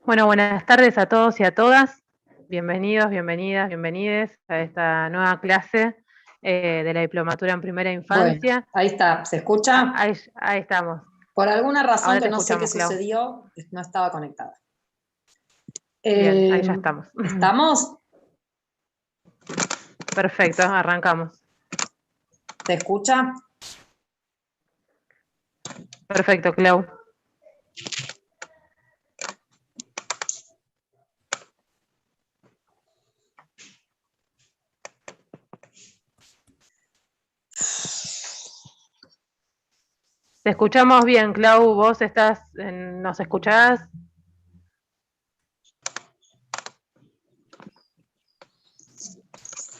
Bueno, buenas tardes a todos y a todas. Bienvenidos, bienvenidas, bienvenides a esta nueva clase de la diplomatura en primera infancia. Bueno, ahí está, ¿se escucha? Ahí estamos. Por alguna razón Ahora que te no sé qué escuchamos, Clau. sucedió, no estaba conectada. Bien, ahí ya estamos. ¿Estamos? Perfecto, arrancamos. ¿Se escucha? Perfecto, Clau. Te escuchamos bien, Clau. ¿Vos nos escuchás?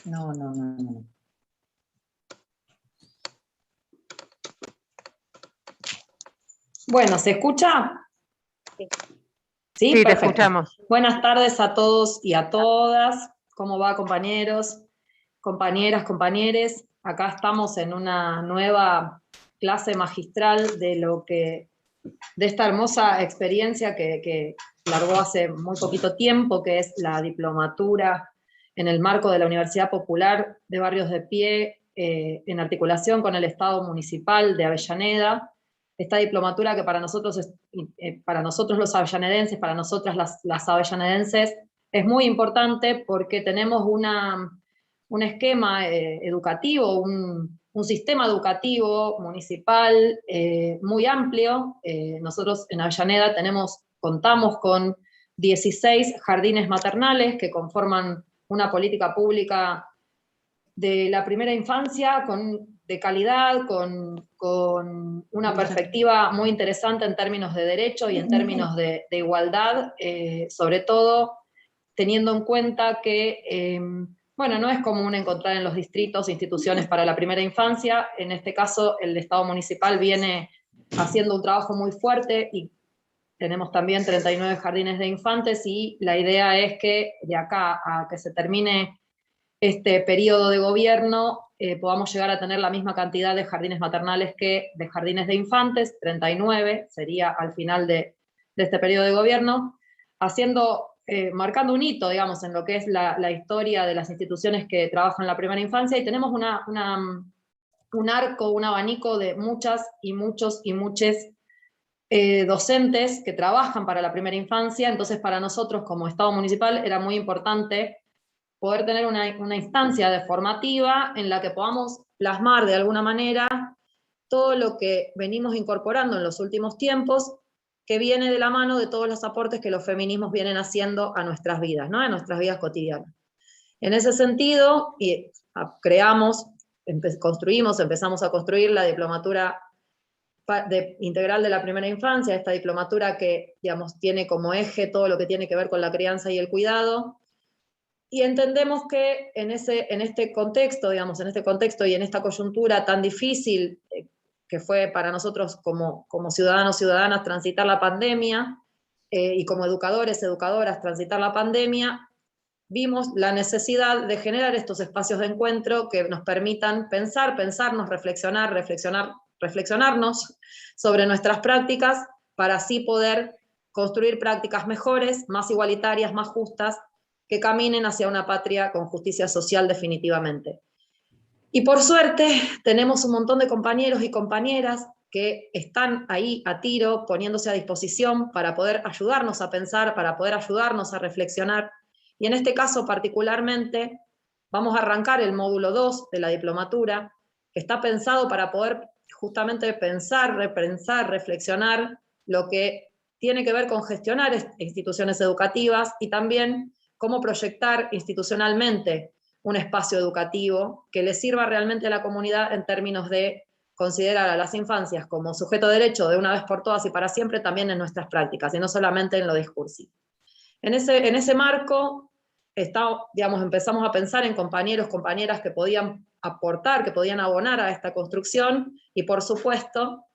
No. Bueno, ¿se escucha? Sí, Sí, perfecto. te escuchamos. Buenas tardes a todos y a todas. ¿Cómo va, compañeros, compañeras, compañeres? Acá estamos en una nueva clase magistral de esta hermosa experiencia que largó hace muy poquito tiempo, que es la diplomatura en el marco de la Universidad Popular de Barrios de Pie, en articulación con el Estado Municipal de Avellaneda. Esta diplomatura que para nosotros los avellanedenses, para nosotras las avellanedenses, es muy importante porque tenemos un esquema educativo, un sistema educativo municipal muy amplio. Nosotros en Avellaneda contamos con 16 jardines maternales que conforman una política pública de la primera infancia de calidad, con una perspectiva muy interesante en términos de derecho y en términos de igualdad, sobre todo teniendo en cuenta que bueno, no es común encontrar en los distritos instituciones para la primera infancia. En este caso, el Estado municipal viene haciendo un trabajo muy fuerte y tenemos también 39 jardines de infantes y la idea es que de acá a que se termine este periodo de gobierno podamos llegar a tener la misma cantidad de jardines maternales que de jardines de infantes, 39 sería al final de este periodo de gobierno, marcando un hito, digamos, en lo que es la historia de las instituciones que trabajan en la primera infancia, y tenemos un arco, un abanico de muchas y muchos y muchas docentes que trabajan para la primera infancia. Entonces para nosotros como Estado municipal era muy importante poder tener una instancia formativa en la que podamos plasmar de alguna manera todo lo que venimos incorporando en los últimos tiempos, que viene de la mano de todos los aportes que los feminismos vienen haciendo a nuestras vidas, ¿no? A nuestras vidas cotidianas. En ese sentido, empezamos a construir la diplomatura integral de la primera infancia, esta diplomatura que, digamos, tiene como eje todo lo que tiene que ver con la crianza y el cuidado. Y entendemos que en este contexto, digamos, en este contexto y en esta coyuntura tan difícil que fue para nosotros como ciudadanos, ciudadanas, transitar la pandemia, y como educadores, educadoras, transitar la pandemia, vimos la necesidad de generar estos espacios de encuentro que nos permitan pensarnos, reflexionarnos sobre nuestras prácticas para así poder construir prácticas mejores, más igualitarias, más justas, que caminen hacia una patria con justicia social definitivamente. Y por suerte tenemos un montón de compañeros y compañeras que están ahí a tiro, poniéndose a disposición para poder ayudarnos a pensar, para poder ayudarnos a reflexionar. Y en este caso particularmente vamos a arrancar el módulo 2 de la diplomatura, que está pensado para poder justamente pensar, repensar, reflexionar lo que tiene que ver con gestionar instituciones educativas y también cómo proyectar institucionalmente un espacio educativo que le sirva realmente a la comunidad en términos de considerar a las infancias como sujeto de derecho de una vez por todas y para siempre también en nuestras prácticas, y no solamente en lo discursivo. En ese marco, empezamos a pensar en compañeros, compañeras que podían aportar, que podían abonar a esta construcción, y por supuesto,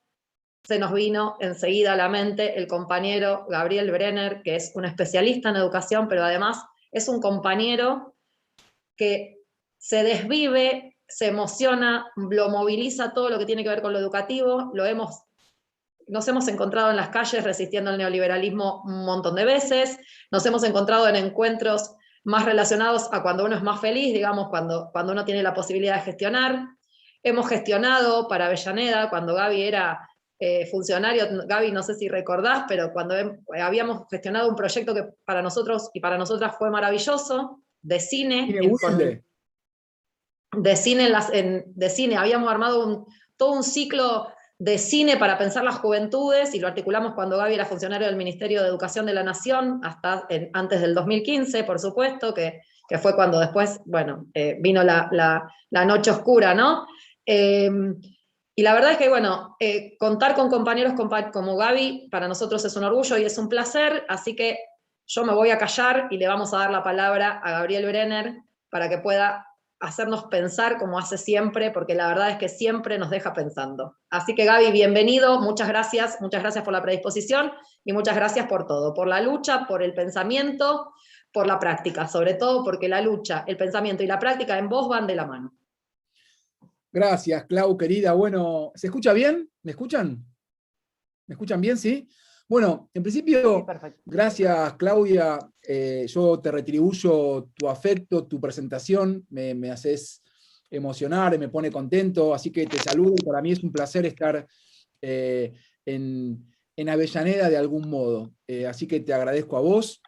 se nos vino enseguida a la mente el compañero Gabriel Brenner, que es un especialista en educación, pero además es un compañero que se desvive, se emociona, lo moviliza todo lo que tiene que ver con lo educativo, nos hemos encontrado en las calles resistiendo al neoliberalismo un montón de veces, nos hemos encontrado en encuentros más relacionados a cuando uno es más feliz, digamos, cuando uno tiene la posibilidad de gestionar. Hemos gestionado para Avellaneda, cuando Gaby era funcionario, Gaby, no sé si recordás, pero cuando habíamos gestionado un proyecto que para nosotros y para nosotras fue maravilloso, de cine, de cine, habíamos armado todo un ciclo de cine para pensar las juventudes, y lo articulamos cuando Gaby era funcionario del Ministerio de Educación de la Nación, antes del 2015, por supuesto, que fue cuando después, bueno, vino la noche oscura, ¿no? Y la verdad es que, bueno, contar con compañeros como Gaby para nosotros es un orgullo y es un placer, así que yo me voy a callar y le vamos a dar la palabra a Gabriel Brenner para que pueda hacernos pensar como hace siempre, porque la verdad es que siempre nos deja pensando. Así que Gaby, bienvenido, muchas gracias por la predisposición y muchas gracias por todo, por la lucha, por el pensamiento, por la práctica, sobre todo porque la lucha, el pensamiento y la práctica en vos van de la mano. Gracias, Clau, querida. Bueno, ¿se escucha bien? ¿Me escuchan? ¿Me escuchan bien, sí? Bueno, en principio, Sí, gracias, Claudia. Yo te retribuyo tu afecto, tu presentación, me haces emocionar, me pone contento, así que te saludo y para mí es un placer estar en Avellaneda de algún modo. Así que te agradezco a vos.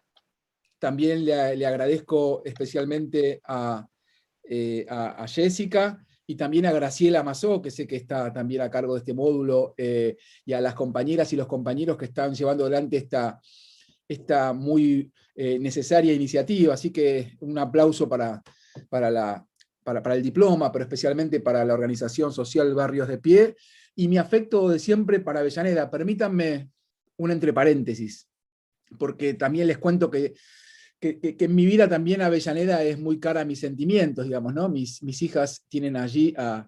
También le agradezco especialmente a Jessica y también a Graciela Mazó, que sé que está también a cargo de este módulo, y a las compañeras y los compañeros que están llevando adelante esta muy necesaria iniciativa. Así que un aplauso para el diploma, pero especialmente para la organización social Barrios de Pie, y mi afecto de siempre para Avellaneda. Permítanme un entre paréntesis, porque también les cuento que en mi vida también Avellaneda es muy cara a mis sentimientos, digamos, ¿no? Mis hijas tienen allí a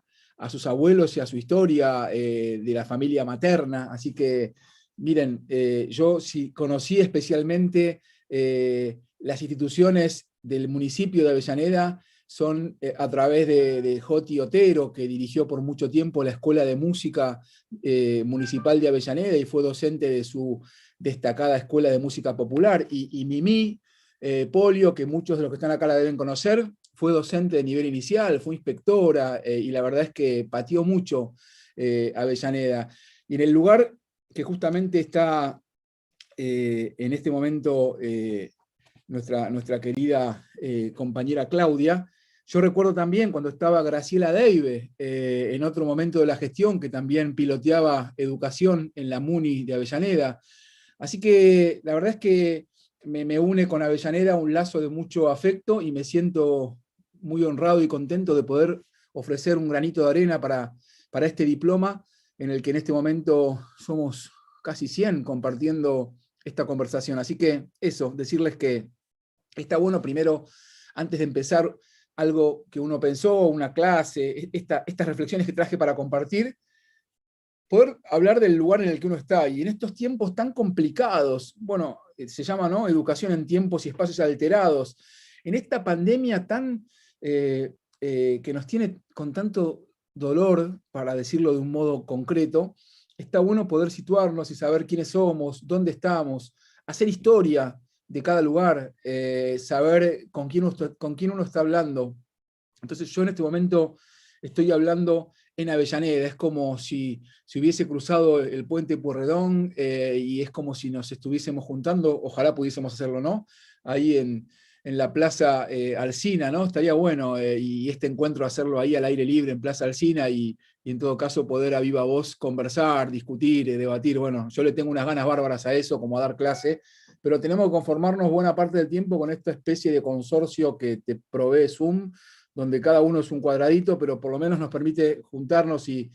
sus abuelos y a su historia de la familia materna, así que, miren, yo sí conocí especialmente las instituciones del municipio de Avellaneda, son a través de Joti Otero, que dirigió por mucho tiempo la Escuela de Música Municipal de Avellaneda y fue docente de su destacada Escuela de Música Popular, y Mimi Polio, que muchos de los que están acá la deben conocer, fue docente de nivel inicial, fue inspectora, y la verdad es que pateó mucho Avellaneda. Y en el lugar que justamente está en este momento nuestra querida compañera Claudia, yo recuerdo también cuando estaba Graciela Deive, en otro momento de la gestión, que también piloteaba educación en la MUNI de Avellaneda. Así que la verdad es que me une con Avellaneda un lazo de mucho afecto y me siento muy honrado y contento de poder ofrecer un granito de arena para este diploma, en el que en este momento somos casi 100 compartiendo esta conversación. Así que eso, decirles que está bueno primero, antes de empezar algo que uno pensó, una clase, estas reflexiones que traje para compartir, poder hablar del lugar en el que uno está. Y en estos tiempos tan complicados, bueno, se llama, ¿no?, educación en tiempos y espacios alterados, en esta pandemia tan que nos tiene con tanto dolor, para decirlo de un modo concreto, está bueno poder situarnos y saber quiénes somos, dónde estamos, hacer historia de cada lugar, saber con quién uno está hablando. Entonces yo en este momento estoy hablando en Avellaneda, es como si hubiese cruzado el puente Pueyrredón, y es como si nos estuviésemos juntando, ojalá pudiésemos hacerlo, ¿no?, ahí en la Plaza Alsina, ¿no? Estaría bueno, y este encuentro hacerlo ahí al aire libre en Plaza Alsina, y en todo caso poder a viva voz conversar, discutir, debatir. Bueno, yo le tengo unas ganas bárbaras a eso, como a dar clase, pero tenemos que conformarnos buena parte del tiempo con esta especie de consorcio que te provee Zoom, donde cada uno es un cuadradito, pero por lo menos nos permite juntarnos y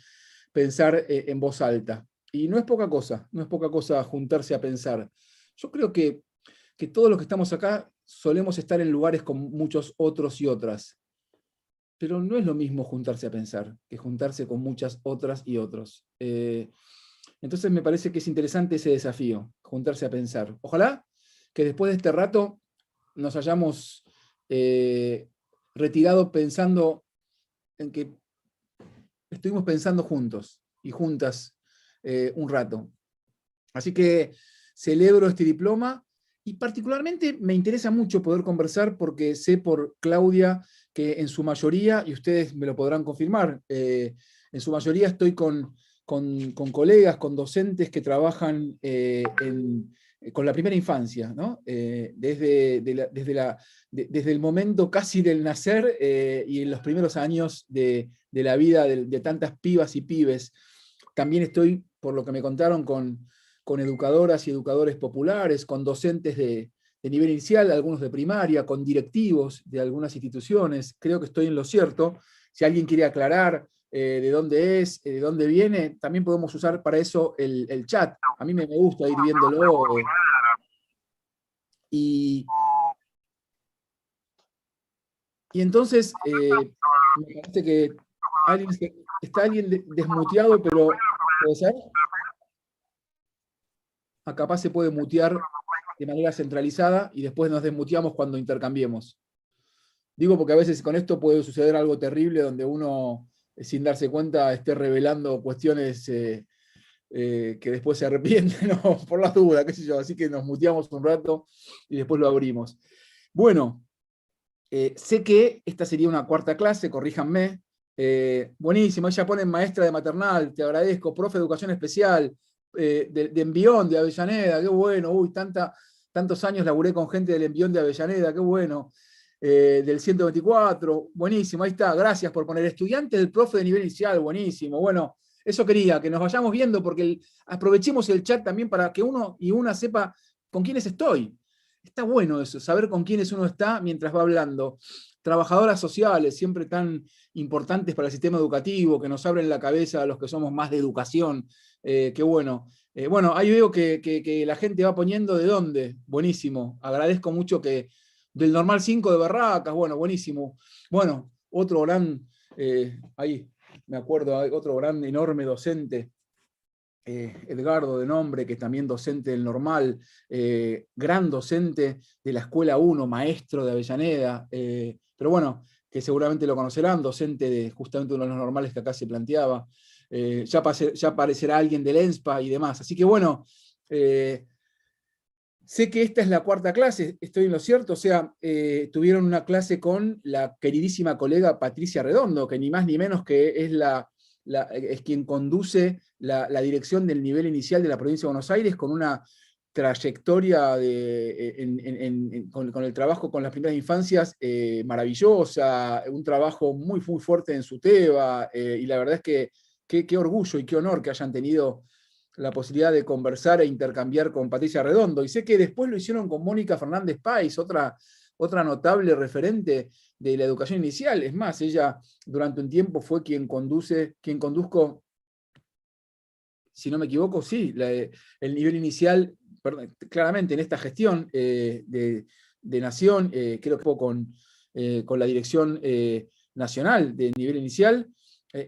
pensar en voz alta. Y no es poca cosa juntarse a pensar. Yo creo que todos los que estamos acá solemos estar en lugares con muchos otros y otras, pero no es lo mismo juntarse a pensar que juntarse con muchas otras y otros. Entonces me parece que es interesante ese desafío, juntarse a pensar. Ojalá que después de este rato nos hayamos retirado pensando en que estuvimos pensando juntos y juntas un rato. Así que celebro este diploma y particularmente me interesa mucho poder conversar porque sé por Claudia que en su mayoría, y ustedes me lo podrán confirmar, en su mayoría estoy con colegas, con docentes que trabajan con la primera infancia, ¿no? Desde el momento casi del nacer y en los primeros años de la vida de tantas pibas y pibes. También estoy, por lo que me contaron, con educadoras y educadores populares, con docentes de nivel inicial, algunos de primaria, con directivos de algunas instituciones. Creo que estoy en lo cierto. Si alguien quiere aclarar de dónde es, de dónde viene, también podemos usar para eso el chat. A mí me gusta ir viéndolo. Y entonces, me parece que está alguien desmuteado, pero ¿puede ser? Capaz se puede mutear de manera centralizada y después nos desmuteamos cuando intercambiemos. Digo porque a veces con esto puede suceder algo terrible donde uno, sin darse cuenta, esté revelando cuestiones que después se arrepienten, ¿no? Por las dudas, qué sé yo. Así que nos muteamos un rato y después lo abrimos. Bueno, sé que esta sería una cuarta clase, corríjanme. Buenísimo, ella pone maestra de maternal, te agradezco, profe de educación especial, de Envión, de Avellaneda, qué bueno, uy, tantos años laburé con gente del Envión de Avellaneda, qué bueno. Del 124, buenísimo, ahí está, gracias por poner estudiante del profe de nivel inicial, buenísimo. Bueno, eso quería, que nos vayamos viendo, porque aprovechemos el chat también para que uno y una sepa con quiénes estoy. Está bueno eso, saber con quiénes uno está mientras va hablando. Trabajadoras sociales, siempre tan importantes para el sistema educativo, que nos abren la cabeza a los que somos más de educación. Qué bueno. Bueno, ahí veo que la gente va poniendo de dónde. Buenísimo. Agradezco mucho que del Normal 5 de Barracas, bueno, buenísimo. Bueno, otro gran, ahí me acuerdo, otro gran, enorme docente, Edgardo de nombre, que es también docente del Normal, gran docente de la Escuela 1, maestro de Avellaneda, pero bueno, que seguramente lo conocerán, docente de justamente uno de los normales que acá se planteaba. Ya aparecerá alguien del ENSPA y demás. Así que bueno, sé que esta es la cuarta clase, estoy en lo cierto, o sea, tuvieron una clase con la queridísima colega Patricia Redondo, que ni más ni menos que es quien conduce la dirección del nivel inicial de la provincia de Buenos Aires, con una trayectoria con el trabajo con las primeras infancias maravillosa, un trabajo muy, muy fuerte en su tema, y la verdad es que qué orgullo y qué honor que hayan tenido la posibilidad de conversar e intercambiar con Patricia Redondo. Y sé que después lo hicieron con Mónica Fernández Páez, otra notable referente de la educación inicial. Es más, ella durante un tiempo fue quien conduzco, si no me equivoco, sí, el nivel inicial, perdón, claramente en esta gestión de Nación, creo que fue con la dirección nacional del nivel inicial.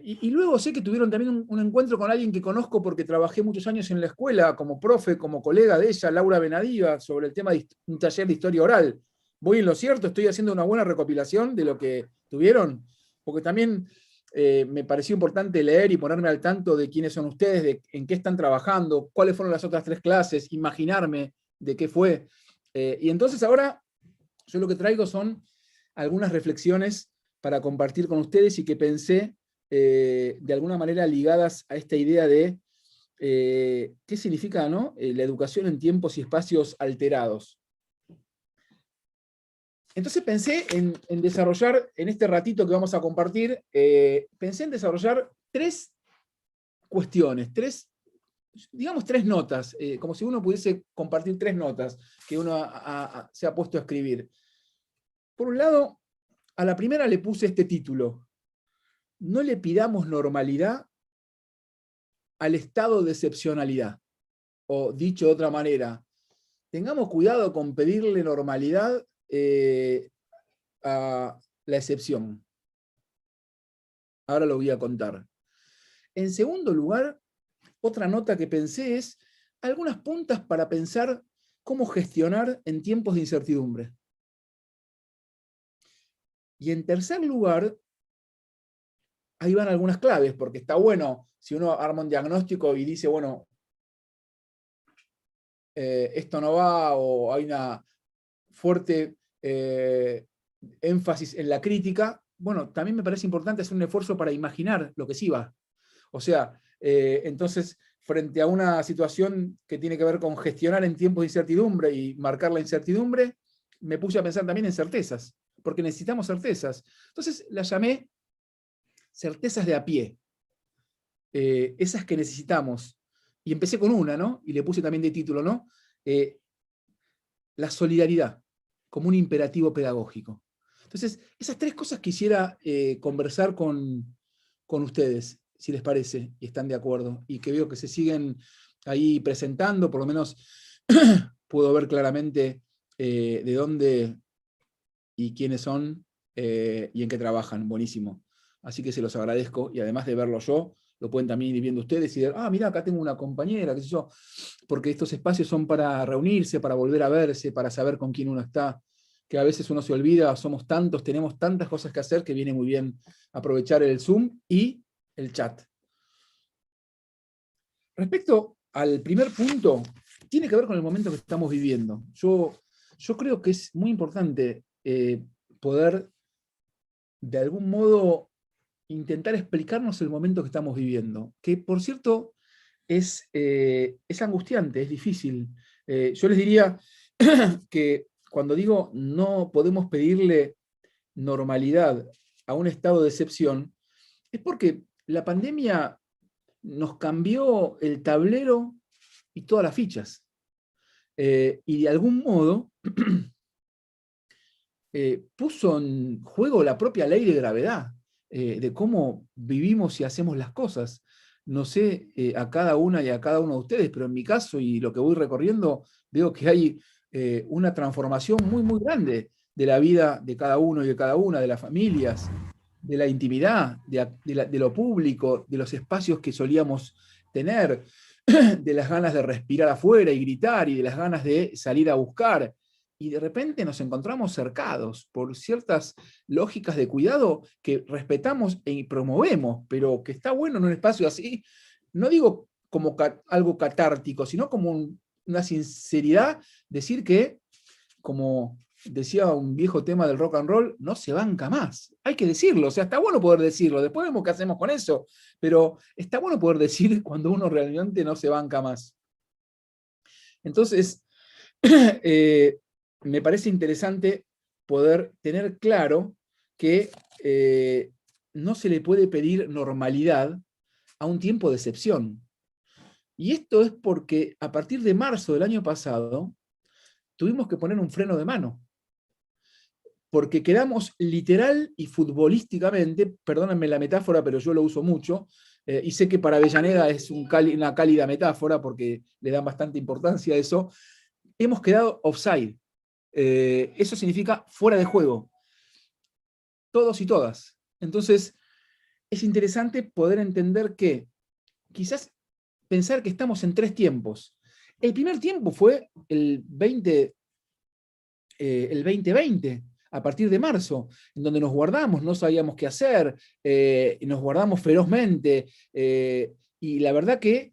Y luego sé que tuvieron también un encuentro con alguien que conozco porque trabajé muchos años en la escuela, como profe, como colega de ella, Laura Benadiva, sobre el tema de un taller de historia oral. ¿Voy en lo cierto? ¿Estoy haciendo una buena recopilación de lo que tuvieron? Porque también me pareció importante leer y ponerme al tanto de quiénes son ustedes, de en qué están trabajando, cuáles fueron las otras 3 clases, imaginarme de qué fue. Y entonces ahora yo lo que traigo son algunas reflexiones para compartir con ustedes y que pensé de alguna manera ligadas a esta idea de qué significa, ¿no? La educación en tiempos y espacios alterados. Entonces pensé en desarrollar, en este ratito que vamos a compartir, pensé en desarrollar 3 cuestiones, digamos 3 notas, como si uno pudiese compartir 3 notas que uno se ha puesto a escribir. Por un lado, a la primera le puse este título: no le pidamos normalidad al estado de excepcionalidad. O dicho de otra manera, tengamos cuidado con pedirle normalidad a la excepción. Ahora lo voy a contar. En segundo lugar, otra nota que pensé es algunas puntas para pensar cómo gestionar en tiempos de incertidumbre. Y en tercer lugar, ahí van algunas claves, porque está bueno si uno arma un diagnóstico y dice, bueno, esto no va, o hay una fuerte énfasis en la crítica, bueno, también me parece importante hacer un esfuerzo para imaginar lo que sí va. O sea, entonces, frente a una situación que tiene que ver con gestionar en tiempos de incertidumbre y marcar la incertidumbre, me puse a pensar también en certezas, porque necesitamos certezas. Entonces, las llamé certezas de a pie, esas que necesitamos. Y empecé con una, ¿no? Y le puse también de título, ¿no? La solidaridad como un imperativo pedagógico. Entonces, esas tres cosas quisiera conversar con ustedes, si les parece, y están de acuerdo, y que veo que se siguen ahí presentando, por lo menos puedo ver claramente de dónde y quiénes son y en qué trabajan. Buenísimo. Así que se los agradezco, y además de verlo yo, lo pueden también ir viendo ustedes y decir, mira, acá tengo una compañera, qué sé yo, porque estos espacios son para reunirse, para volver a verse, para saber con quién uno está, que a veces uno se olvida, somos tantos, tenemos tantas cosas que hacer, que viene muy bien aprovechar el Zoom y el chat. Respecto al primer punto, tiene que ver con el momento que estamos viviendo. Yo creo que es muy importante poder, de algún modo, intentar explicarnos el momento que estamos viviendo, que por cierto es angustiante, es difícil. Yo les diría que cuando digo no podemos pedirle normalidad a un estado de excepción, es porque la pandemia nos cambió el tablero y todas las fichas. Y de algún modo puso en juego la propia ley de gravedad, de cómo vivimos y hacemos las cosas. No sé a cada una y a cada uno de ustedes, pero en mi caso y lo que voy recorriendo, veo que hay una transformación muy, muy grande de la vida de cada uno y de cada una, de las familias, de la intimidad, de lo público, de los espacios que solíamos tener, de las ganas de respirar afuera y gritar, y de las ganas de salir a buscar. Y de repente nos encontramos cercados por ciertas lógicas de cuidado que respetamos y promovemos, pero que está bueno en un espacio así, no digo como algo catártico, sino como una sinceridad, decir que, como decía un viejo tema del rock and roll, no se banca más. Hay que decirlo, o sea, está bueno poder decirlo, después vemos qué hacemos con eso, pero está bueno poder decir cuando uno realmente no se banca más. Entonces, me parece interesante poder tener claro que no se le puede pedir normalidad a un tiempo de excepción. Y esto es porque a partir de marzo del año pasado tuvimos que poner un freno de mano. Porque quedamos literal y futbolísticamente, perdónenme la metáfora, pero yo lo uso mucho, y sé que para Avellaneda es una cálida metáfora porque le dan bastante importancia a eso, hemos quedado offside. Eso significa fuera de juego. Todos y todas. Entonces, es interesante poder entender que quizás pensar que estamos en tres tiempos. El primer tiempo fue el 2020, a partir de marzo, en donde nos guardamos, no sabíamos qué hacer, nos guardamos ferozmente, y la verdad que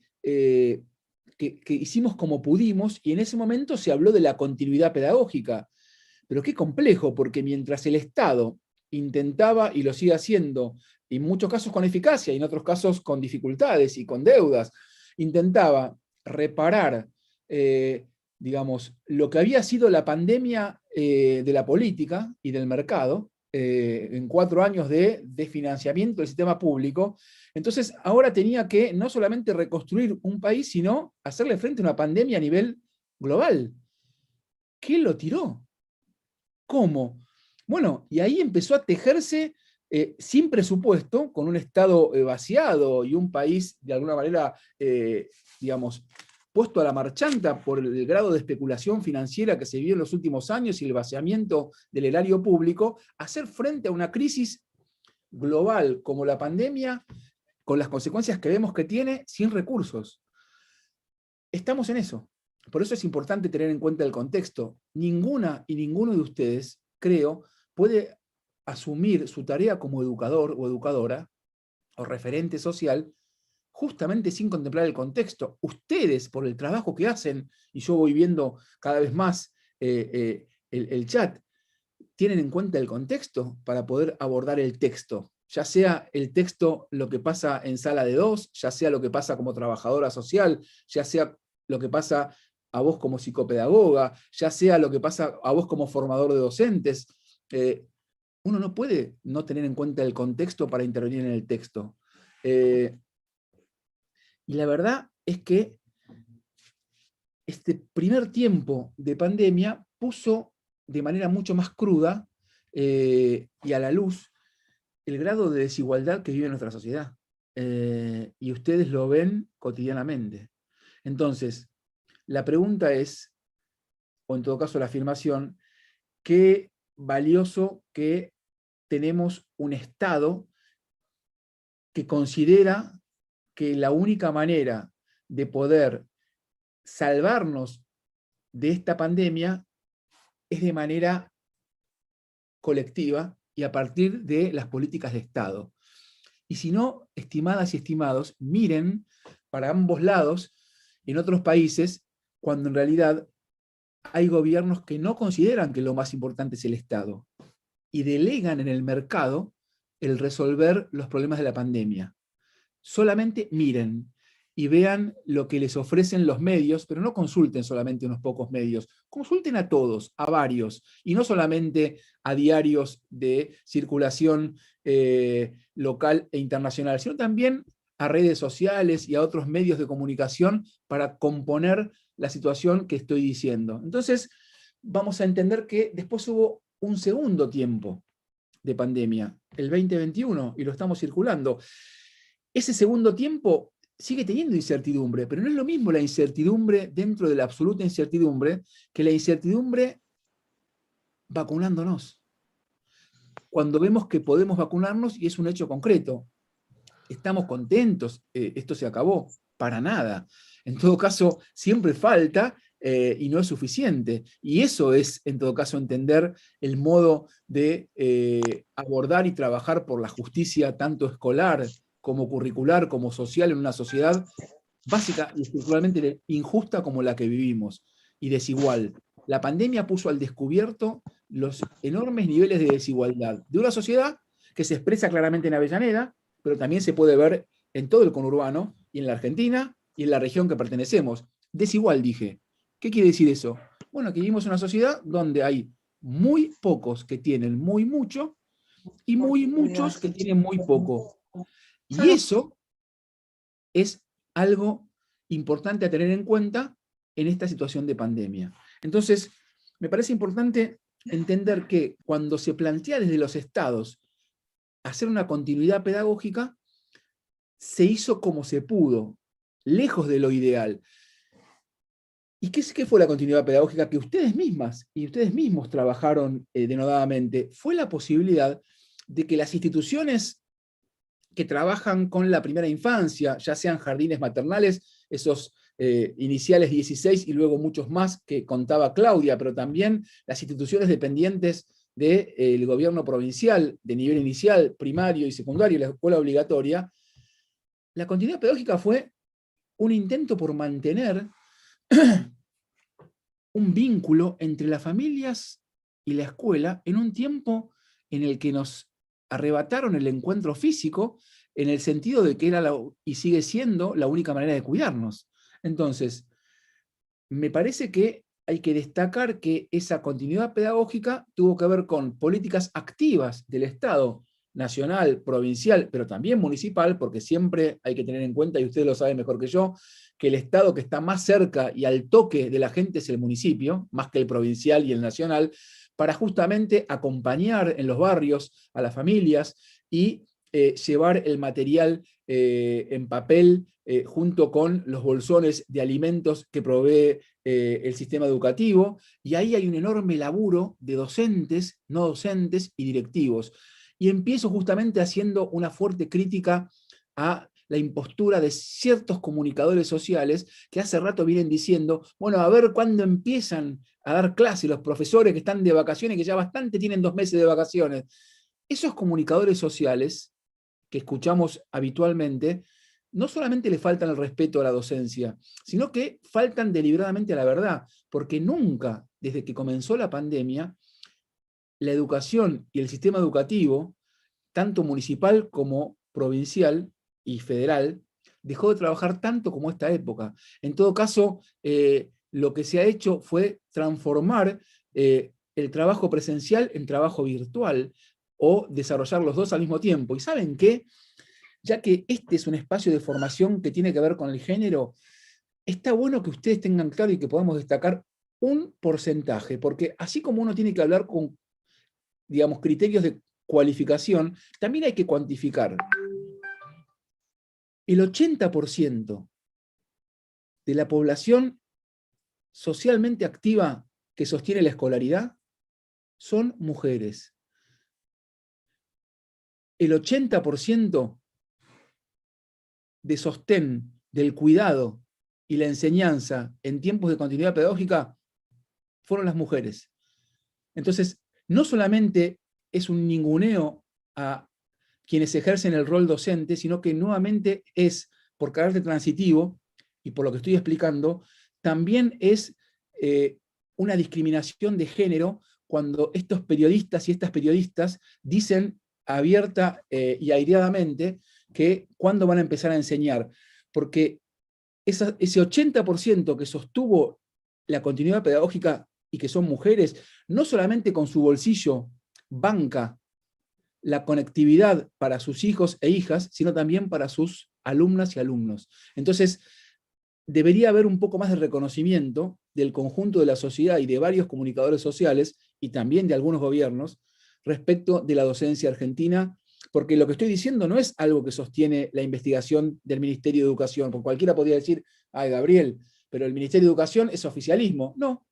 hicimos como pudimos, y en ese momento se habló de la continuidad pedagógica. Pero qué complejo, porque mientras el Estado intentaba, y lo sigue haciendo, en muchos casos con eficacia, y en otros casos con dificultades y con deudas, intentaba reparar, digamos, lo que había sido la pandemia de la política y del mercado, en 4 años de desfinanciamiento del sistema público. Entonces ahora tenía que no solamente reconstruir un país, sino hacerle frente a una pandemia a nivel global. ¿Quién lo tiró? ¿Cómo? Bueno, y ahí empezó a tejerse sin presupuesto, con un Estado vaciado y un país de alguna manera, digamos, puesto a la marchanta por el grado de especulación financiera que se vio en los últimos años y el vaciamiento del erario público, hacer frente a una crisis global como la pandemia, con las consecuencias que vemos que tiene, sin recursos. Estamos en eso. Por eso es importante tener en cuenta el contexto. Ninguna y ninguno de ustedes, creo, puede asumir su tarea como educador o educadora, o referente social, justamente sin contemplar el contexto. Ustedes, por el trabajo que hacen, y yo voy viendo cada vez más el chat, tienen en cuenta el contexto para poder abordar el texto, ya sea el texto lo que pasa en sala de dos, ya sea lo que pasa como trabajadora social, ya sea lo que pasa a vos como psicopedagoga, ya sea lo que pasa a vos como formador de docentes. Uno no puede no tener en cuenta el contexto para intervenir en el texto. Y la verdad es que este primer tiempo de pandemia puso de manera mucho más cruda y a la luz el grado de desigualdad que vive nuestra sociedad. Y ustedes lo ven cotidianamente. Entonces, la pregunta es, o en todo caso la afirmación, qué valioso que tenemos un Estado que considera que la única manera de poder salvarnos de esta pandemia es de manera colectiva y a partir de las políticas de Estado. Y si no, estimadas y estimados, miren para ambos lados en otros países, cuando en realidad hay gobiernos que no consideran que lo más importante es el Estado y delegan en el mercado el resolver los problemas de la pandemia. Solamente miren y vean lo que les ofrecen los medios, pero no consulten solamente unos pocos medios, consulten a todos, a varios, y no solamente a diarios de circulación local e internacional, sino también a redes sociales y a otros medios de comunicación para componer la situación que estoy diciendo. Entonces, vamos a entender que después hubo un segundo tiempo de pandemia, el 2021, y lo estamos circulando. Ese segundo tiempo sigue teniendo incertidumbre, pero no es lo mismo la incertidumbre dentro de la absoluta incertidumbre que la incertidumbre vacunándonos. Cuando vemos que podemos vacunarnos y es un hecho concreto, estamos contentos, esto se acabó, para nada. En todo caso, siempre falta y no es suficiente. Y eso es, en todo caso, entender el modo de abordar y trabajar por la justicia tanto escolar como curricular, como social en una sociedad básica y estructuralmente injusta como la que vivimos, y desigual. La pandemia puso al descubierto los enormes niveles de desigualdad de una sociedad que se expresa claramente en Avellaneda, pero también se puede ver en todo el conurbano, y en la Argentina, y en la región que pertenecemos. Desigual, dije. ¿Qué quiere decir eso? Bueno, que vivimos en una sociedad donde hay muy pocos que tienen muy mucho, y muy muchos que tienen muy poco. Y eso es algo importante a tener en cuenta en esta situación de pandemia. Entonces, me parece importante entender que cuando se plantea desde los estados hacer una continuidad pedagógica, se hizo como se pudo, lejos de lo ideal. ¿Y qué fue la continuidad pedagógica que ustedes mismas y ustedes mismos trabajaron denodadamente? Fue la posibilidad de que las instituciones que trabajan con la primera infancia, ya sean jardines maternales, esos iniciales 16 y luego muchos más que contaba Claudia, pero también las instituciones dependientes del gobierno provincial de nivel inicial, primario y secundario, la escuela obligatoria, la continuidad pedagógica fue un intento por mantener un vínculo entre las familias y la escuela en un tiempo en el que nos arrebataron el encuentro físico, en el sentido de que era y sigue siendo la única manera de cuidarnos. Entonces, me parece que hay que destacar que esa continuidad pedagógica tuvo que ver con políticas activas del Estado, nacional, provincial, pero también municipal, porque siempre hay que tener en cuenta, y ustedes lo saben mejor que yo, que el Estado que está más cerca y al toque de la gente es el municipio, más que el provincial y el nacional, para justamente acompañar en los barrios a las familias y llevar el material en papel junto con los bolsones de alimentos que provee el sistema educativo, y ahí hay un enorme laburo de docentes, no docentes y directivos. Y empiezo justamente haciendo una fuerte crítica a la impostura de ciertos comunicadores sociales que hace rato vienen diciendo, bueno, a ver cuándo empiezan a dar clases los profesores que están de vacaciones, que ya bastante tienen 2 meses de vacaciones. esos comunicadores sociales que escuchamos habitualmente, no solamente le faltan el respeto a la docencia, sino que faltan deliberadamente a la verdad, porque nunca, desde que comenzó la pandemia, la educación y el sistema educativo, tanto municipal como provincial y federal, dejó de trabajar tanto como esta época. En todo caso, lo que se ha hecho fue transformar el trabajo presencial en trabajo virtual, o desarrollar los dos al mismo tiempo. ¿Y saben qué? Ya que este es un espacio de formación que tiene que ver con el género, está bueno que ustedes tengan claro y que podamos destacar un porcentaje, porque así como uno tiene que hablar con, digamos, criterios de cualificación, también hay que cuantificar. El 80% de la población socialmente activa que sostiene la escolaridad son mujeres. El 80% de sostén del cuidado y la enseñanza en tiempos de continuidad pedagógica fueron las mujeres. Entonces, no solamente es un ninguneo a quienes ejercen el rol docente, sino que nuevamente es, por carácter transitivo, y por lo que estoy explicando, también es una discriminación de género cuando estos periodistas y estas periodistas dicen abierta y aireadamente que cuándo van a empezar a enseñar. Porque ese 80% que sostuvo la continuidad pedagógica y que son mujeres, no solamente con su bolsillo banca la conectividad para sus hijos e hijas, sino también para sus alumnas y alumnos. Entonces, debería haber un poco más de reconocimiento del conjunto de la sociedad y de varios comunicadores sociales, y también de algunos gobiernos, respecto de la docencia argentina, porque lo que estoy diciendo no es algo que sostiene la investigación del Ministerio de Educación, porque cualquiera podría decir, ay, Gabriel, pero el Ministerio de Educación es oficialismo. No.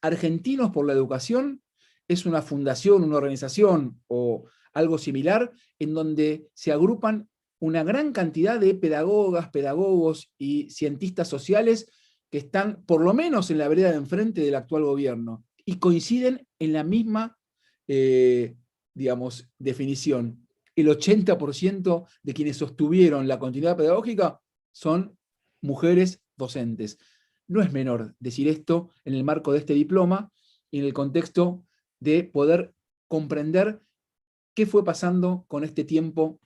Argentinos por la Educación es una fundación, una organización o algo similar, en donde se agrupan una gran cantidad de pedagogas, pedagogos y cientistas sociales que están por lo menos en la vereda de enfrente del actual gobierno y coinciden en la misma, digamos, definición. El 80% de quienes sostuvieron la continuidad pedagógica son mujeres docentes. No es menor decir esto en el marco de este diploma y en el contexto de poder comprender qué fue pasando con este tiempo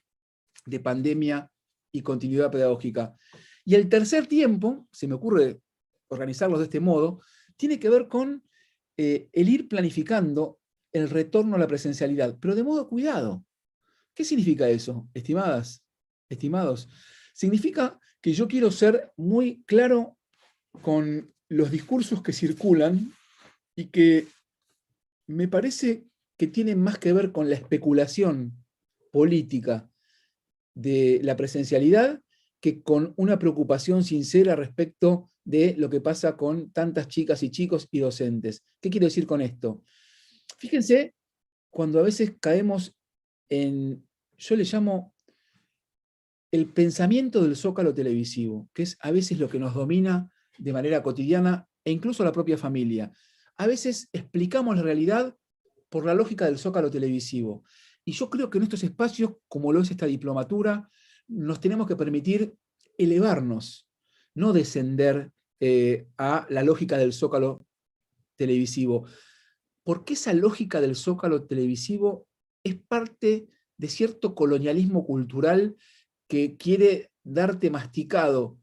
de pandemia y continuidad pedagógica. Y el tercer tiempo, se me ocurre organizarlos de este modo, tiene que ver con el ir planificando el retorno a la presencialidad, pero de modo cuidado. ¿Qué significa eso, estimadas, estimados? Significa que yo quiero ser muy claro con los discursos que circulan y que me parece que tienen más que ver con la especulación política de la presencialidad que con una preocupación sincera respecto de lo que pasa con tantas chicas y chicos y docentes. ¿Qué quiero decir con esto? Fíjense, cuando a veces caemos en, yo le llamo el pensamiento del zócalo televisivo, que es a veces lo que nos domina de manera cotidiana e incluso la propia familia. A veces explicamos la realidad por la lógica del zócalo televisivo. Y yo creo que en estos espacios, como lo es esta diplomatura, nos tenemos que permitir elevarnos, no descender a la lógica del zócalo televisivo. Porque esa lógica del zócalo televisivo es parte de cierto colonialismo cultural que quiere darte masticado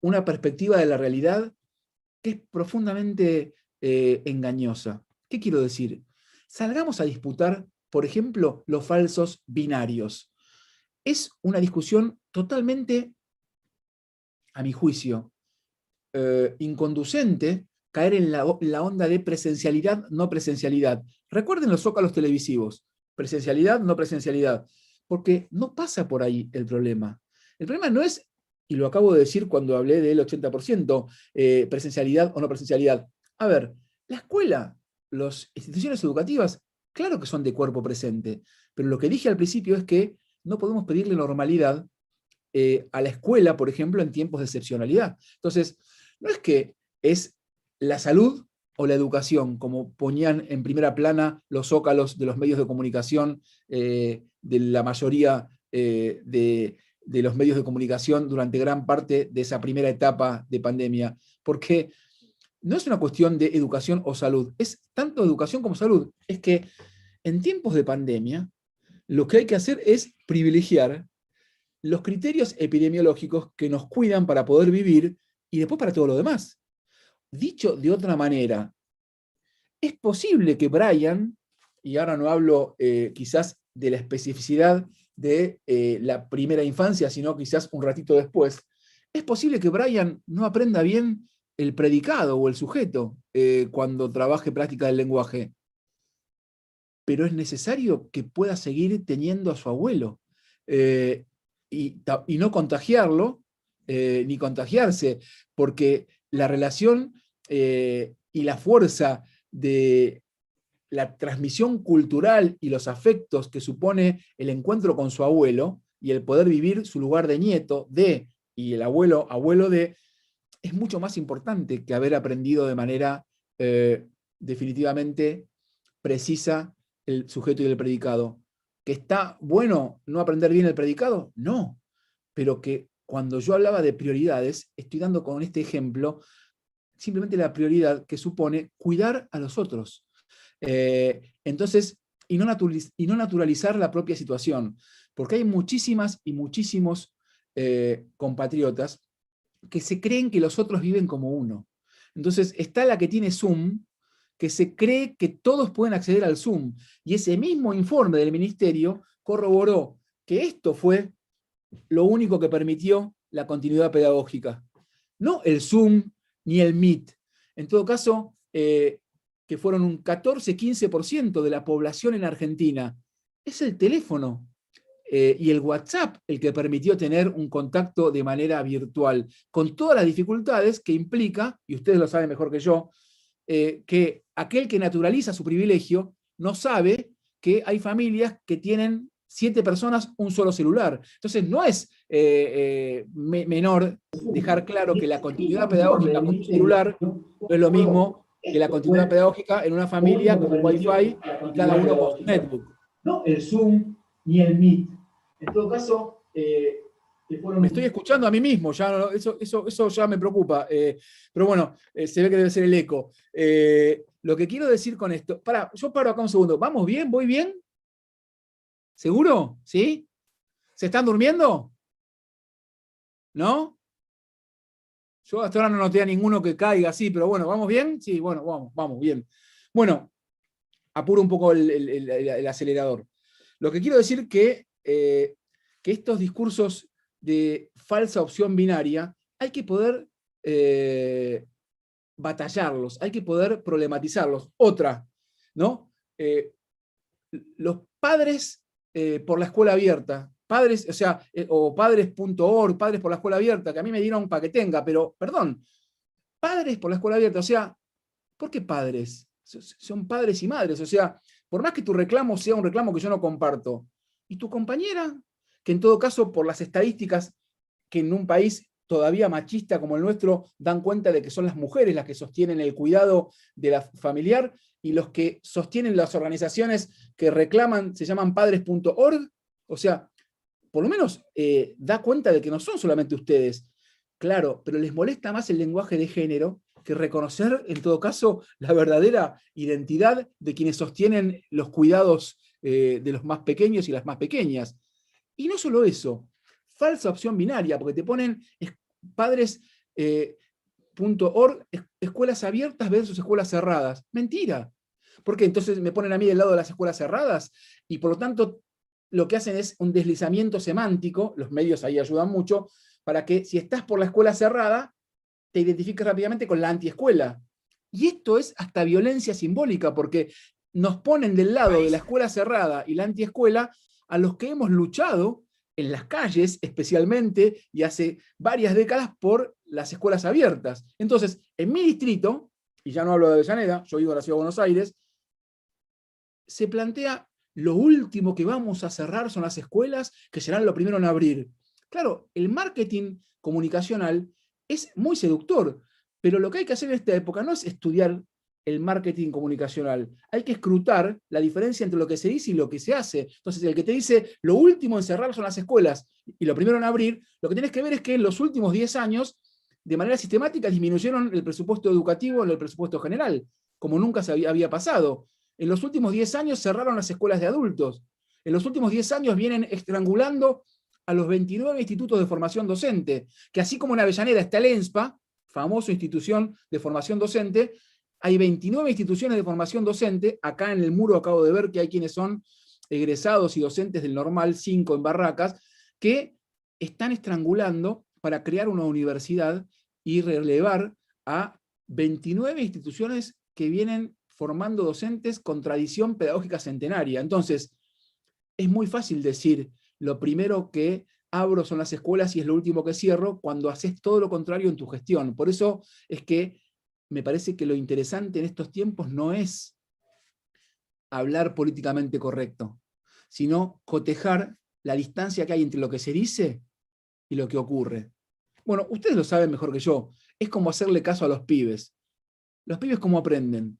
una perspectiva de la realidad que es profundamente engañosa. ¿Qué quiero decir? Salgamos a disputar, por ejemplo, los falsos binarios. Es una discusión totalmente, a mi juicio, inconducente caer en la onda de presencialidad, no presencialidad. Recuerden los zócalos televisivos, presencialidad, no presencialidad, porque no pasa por ahí el problema. El problema no es, y lo acabo de decir cuando hablé del 80%, presencialidad o no presencialidad. A ver, la escuela, las instituciones educativas, claro que son de cuerpo presente, pero lo que dije al principio es que no podemos pedirle normalidad a la escuela, por ejemplo, en tiempos de excepcionalidad. Entonces, no es que es la salud o la educación, como ponían en primera plana los zócalos de los medios de comunicación, de la mayoría de los medios de comunicación durante gran parte de esa primera etapa de pandemia, porque no es una cuestión de educación o salud, es tanto educación como salud. Es que en tiempos de pandemia, lo que hay que hacer es privilegiar los criterios epidemiológicos que nos cuidan para poder vivir y después para todo lo demás. Dicho de otra manera, es posible que Brian, y ahora no hablo quizás de la especificidad de la primera infancia, sino quizás un ratito después, es posible que Brian no aprenda bien el predicado o el sujeto cuando trabaje práctica del lenguaje, pero es necesario que pueda seguir teniendo a su abuelo y no contagiarlo, ni contagiarse, porque la relación y la fuerza de la transmisión cultural y los afectos que supone el encuentro con su abuelo y el poder vivir su lugar de nieto de y el abuelo de, es mucho más importante que haber aprendido de manera definitivamente precisa el sujeto y el predicado. ¿Que está bueno no aprender bien el predicado? No, pero que cuando yo hablaba de prioridades, estoy dando con este ejemplo simplemente la prioridad que supone cuidar a los otros. Entonces, y no naturalizar la propia situación, porque hay muchísimas y muchísimos compatriotas que se creen que los otros viven como uno. Entonces, está la que tiene Zoom, que se cree que todos pueden acceder al Zoom, y ese mismo informe del ministerio corroboró que esto fue lo único que permitió la continuidad pedagógica. No el Zoom ni el Meet. En todo caso, que fueron un 14-15% de la población en Argentina. Es el teléfono y el WhatsApp el que permitió tener un contacto de manera virtual, con todas las dificultades que implica, y ustedes lo saben mejor que yo, que aquel que naturaliza su privilegio no sabe que hay familias que tienen 7 personas, un solo celular. Entonces no es menor dejar claro que la continuidad pedagógica con un celular no es lo mismo que la continuidad pedagógica en una familia con Wi-Fi y cada uno con su netbook. No el Zoom ni el Meet. En todo caso, me estoy escuchando a mí mismo, ya, eso ya me preocupa. Pero bueno, se ve que debe ser el eco. Lo que quiero decir con esto, yo paro acá un segundo. ¿Vamos bien? ¿Voy bien? ¿Seguro? ¿Sí? ¿Se están durmiendo? ¿No? Yo hasta ahora no noté a ninguno que caiga así, pero bueno, ¿vamos bien? Sí, bueno, vamos, bien. Bueno, apuro un poco el acelerador. Lo que quiero decir que estos discursos de falsa opción binaria hay que poder batallarlos, hay que poder problematizarlos. Otra, ¿no? Los padres por la escuela abierta, padres, o padres.org, padres por la escuela abierta, que a mí me dieron para que tenga, pero, perdón, padres por la escuela abierta, o sea, ¿por qué padres? Son padres y madres, o sea, por más que tu reclamo sea un reclamo que yo no comparto, ¿y tu compañera? Que en todo caso, por las estadísticas que en un país todavía machista como el nuestro, dan cuenta de que son las mujeres las que sostienen el cuidado de la familiar, y los que sostienen las organizaciones que reclaman, se llaman padres.org, o sea, por lo menos da cuenta de que no son solamente ustedes. Claro, pero les molesta más el lenguaje de género que reconocer, en todo caso, la verdadera identidad de quienes sostienen los cuidados de los más pequeños y las más pequeñas. Y no solo eso, falsa opción binaria, porque te ponen padres.org, escuelas abiertas versus escuelas cerradas. Mentira. Porque entonces me ponen a mí del lado de las escuelas cerradas y por lo tanto lo que hacen es un deslizamiento semántico, los medios ahí ayudan mucho, para que si estás por la escuela cerrada, te identifiques rápidamente con la antiescuela. Y esto es hasta violencia simbólica, porque nos ponen del lado de la escuela cerrada y la antiescuela a los que hemos luchado en las calles especialmente y hace varias décadas por las escuelas abiertas. Entonces, en mi distrito, y ya no hablo de Avellaneda, yo vivo en la Ciudad de Buenos Aires, se plantea lo último que vamos a cerrar son las escuelas, que serán lo primero en abrir. Claro, el marketing comunicacional es muy seductor, pero lo que hay que hacer en esta época no es estudiar el marketing comunicacional. Hay que escrutar la diferencia entre lo que se dice y lo que se hace. Entonces, el que te dice, lo último en cerrar son las escuelas y lo primero en abrir, lo que tienes que ver es que en los últimos 10 años, de manera sistemática, disminuyeron el presupuesto educativo en el presupuesto general, como nunca había pasado. En los últimos 10 años cerraron las escuelas de adultos. En los últimos 10 años vienen estrangulando a los 29 institutos de formación docente, que así como en Avellaneda está el ENSPA, famosa institución de formación docente, hay 29 instituciones de formación docente. Acá en el muro acabo de ver que hay quienes son egresados y docentes del Normal 5 en Barracas, que están estrangulando para crear una universidad y relevar a 29 instituciones que vienen formando docentes con tradición pedagógica centenaria. Entonces, es muy fácil decir, lo primero que abro son las escuelas y es lo último que cierro, cuando haces todo lo contrario en tu gestión. Por eso es que me parece que lo interesante en estos tiempos no es hablar políticamente correcto, sino cotejar la distancia que hay entre lo que se dice y lo que ocurre. Bueno, ustedes lo saben mejor que yo. Es como hacerle caso a los pibes. ¿Los pibes cómo aprenden?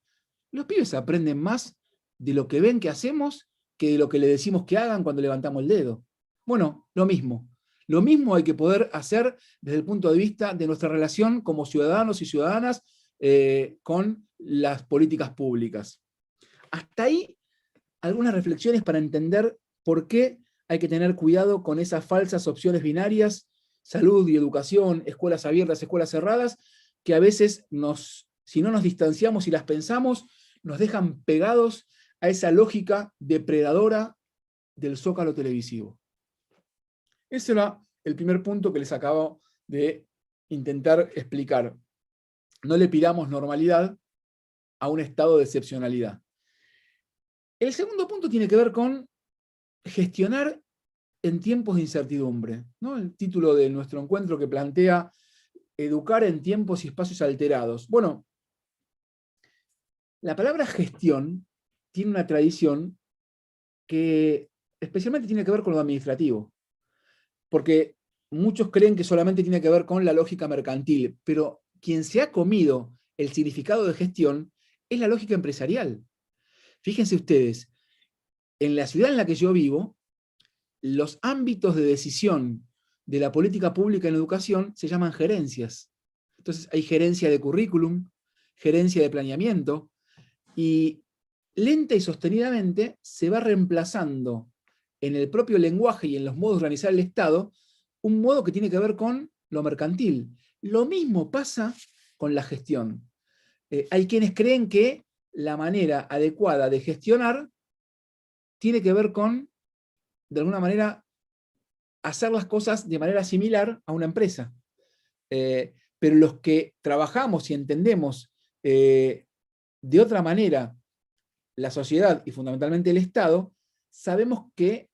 Los pibes aprenden más de lo que ven que hacemos que de lo que le decimos que hagan cuando levantamos el dedo. Bueno, lo mismo. Lo mismo hay que poder hacer desde el punto de vista de nuestra relación como ciudadanos y ciudadanas con las políticas públicas. Hasta ahí, algunas reflexiones para entender por qué hay que tener cuidado con esas falsas opciones binarias, salud y educación, escuelas abiertas, escuelas cerradas, que a veces si no nos distanciamos y las pensamos, nos dejan pegados a esa lógica depredadora del zócalo televisivo. Ese era el primer punto que les acabo de intentar explicar. No le pidamos normalidad a un estado de excepcionalidad. El segundo punto tiene que ver con gestionar en tiempos de incertidumbre, ¿no? El título de nuestro encuentro que plantea educar en tiempos y espacios alterados. Bueno, la palabra gestión tiene una tradición que especialmente tiene que ver con lo administrativo, porque muchos creen que solamente tiene que ver con la lógica mercantil, pero quien se ha comido el significado de gestión es la lógica empresarial. Fíjense ustedes, en la ciudad en la que yo vivo, los ámbitos de decisión de la política pública en educación se llaman gerencias. Entonces hay gerencia de currículum, gerencia de planeamiento, y lenta y sostenidamente se va reemplazando en el propio lenguaje y en los modos de organizar el Estado un modo que tiene que ver con lo mercantil. Lo mismo pasa con la gestión. Hay quienes creen que la manera adecuada de gestionar tiene que ver con, de alguna manera, hacer las cosas de manera similar a una empresa. Pero los que trabajamos y entendemos de otra manera la sociedad y fundamentalmente el Estado, sabemos que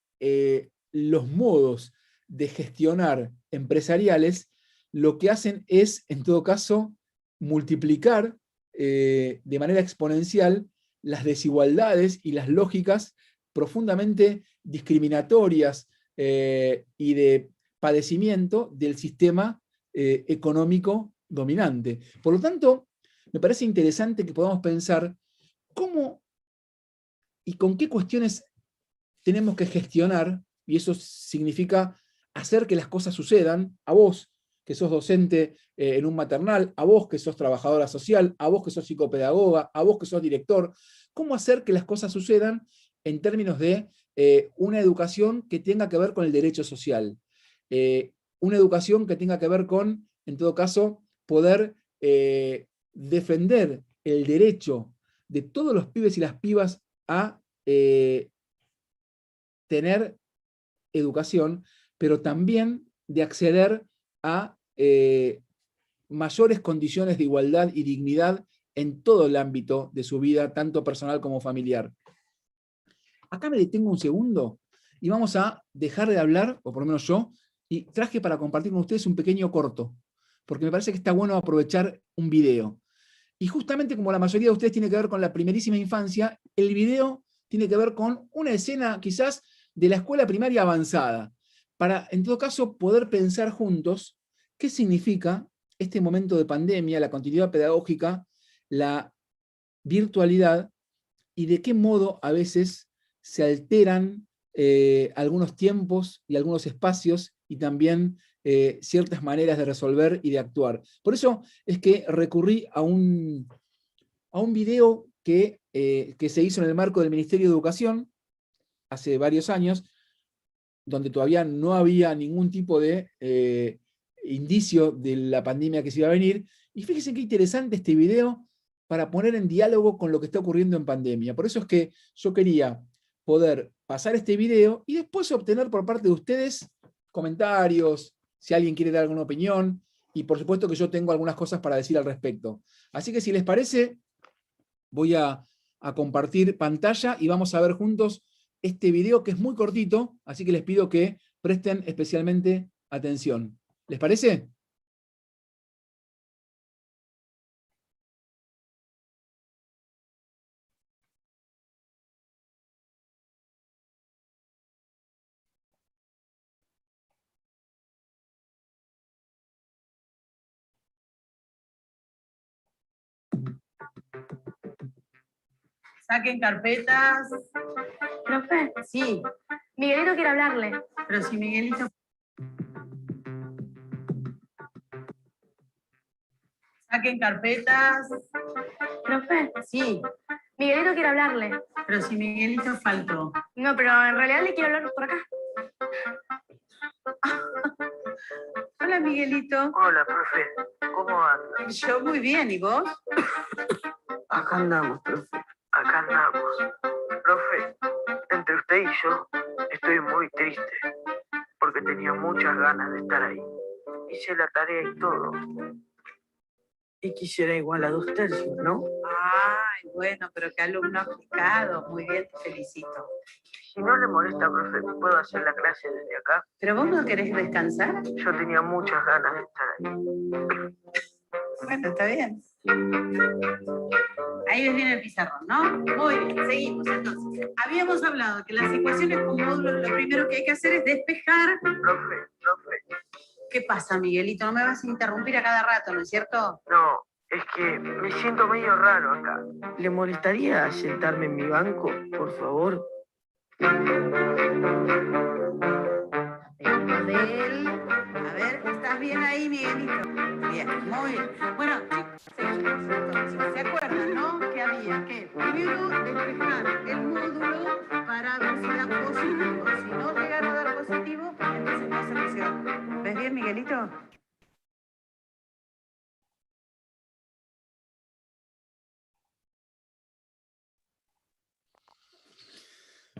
los modos de gestionar empresariales lo que hacen es, en todo caso, multiplicar de manera exponencial las desigualdades y las lógicas profundamente discriminatorias y de padecimiento del sistema económico dominante. Por lo tanto, me parece interesante que podamos pensar cómo y con qué cuestiones tenemos que gestionar, y eso significa hacer que las cosas sucedan, a vos que sos docente en un maternal, a vos que sos trabajadora social, a vos que sos psicopedagoga, a vos que sos director, cómo hacer que las cosas sucedan en términos de una educación que tenga que ver con el derecho social, una educación que tenga que ver con, en todo caso, poder defender el derecho de todos los pibes y las pibas a tener educación, pero también de acceder a mayores condiciones de igualdad y dignidad en todo el ámbito de su vida, tanto personal como familiar. Acá me detengo un segundo y vamos a dejar de hablar, o por lo menos yo, y traje para compartir con ustedes un pequeño corto, porque me parece que está bueno aprovechar un video. Y justamente como la mayoría de ustedes tiene que ver con la primerísima infancia, el video tiene que ver con una escena quizás de la escuela primaria avanzada, para en todo caso poder pensar juntos qué significa este momento de pandemia, la continuidad pedagógica, la virtualidad y de qué modo a veces se alteran algunos tiempos y algunos espacios y también ciertas maneras de resolver y de actuar. Por eso es que recurrí a un video que se hizo en el marco del Ministerio de Educación hace varios años, donde todavía no había ningún tipo de indicio de la pandemia que se iba a venir. Y fíjense qué interesante este video para poner en diálogo con lo que está ocurriendo en pandemia. Por eso es que yo quería poder pasar este video y después obtener por parte de ustedes comentarios, si alguien quiere dar alguna opinión, y por supuesto que yo tengo algunas cosas para decir al respecto. Así que si les parece, voy a compartir pantalla y vamos a ver juntos este video que es muy cortito, así que les pido que presten especialmente atención. ¿Les parece? Saquen carpetas. Profe, Sí, Miguelito quiere hablarle. pero si Miguelito... Saquen carpetas. Profe, Sí, Miguelito quiere hablarle. pero si Miguelito faltó. No, pero en realidad le quiero hablar por acá. Hola, Miguelito. Hola, profe. ¿Cómo andas? Yo muy bien, ¿y vos? Acá andamos, profe. Acá andamos. Profe, entre usted y yo estoy muy triste porque tenía muchas ganas de estar ahí. Hice la tarea y todo. Y quisiera igual a 2/3, ¿no? Ay, bueno, pero qué alumno aplicado. Muy bien, te felicito. Si no le molesta, profe, ¿puedo hacer la clase desde acá? ¿Pero vos no querés descansar? Yo tenía muchas ganas de estar ahí. Bueno, está bien. Ahí ves bien el pizarrón, ¿no? Muy bien, seguimos entonces. Habíamos hablado que las ecuaciones con módulos lo primero que hay que hacer es despejar. Profe. ¿Qué pasa, Miguelito? No me vas a interrumpir a cada rato, ¿no es cierto? No, es que me siento medio raro acá. ¿Le molestaría sentarme en mi banco, por favor? De él. A ver, ¿estás bien ahí, Miguelito? Bien, muy bien. Bueno, seguimos entonces. ¿Se acuerdan, no? Que había que primero despejar el módulo para ver si da positivo. Si no llegara a dar positivo, entonces no se resuelve. ¿Ves bien, Miguelito?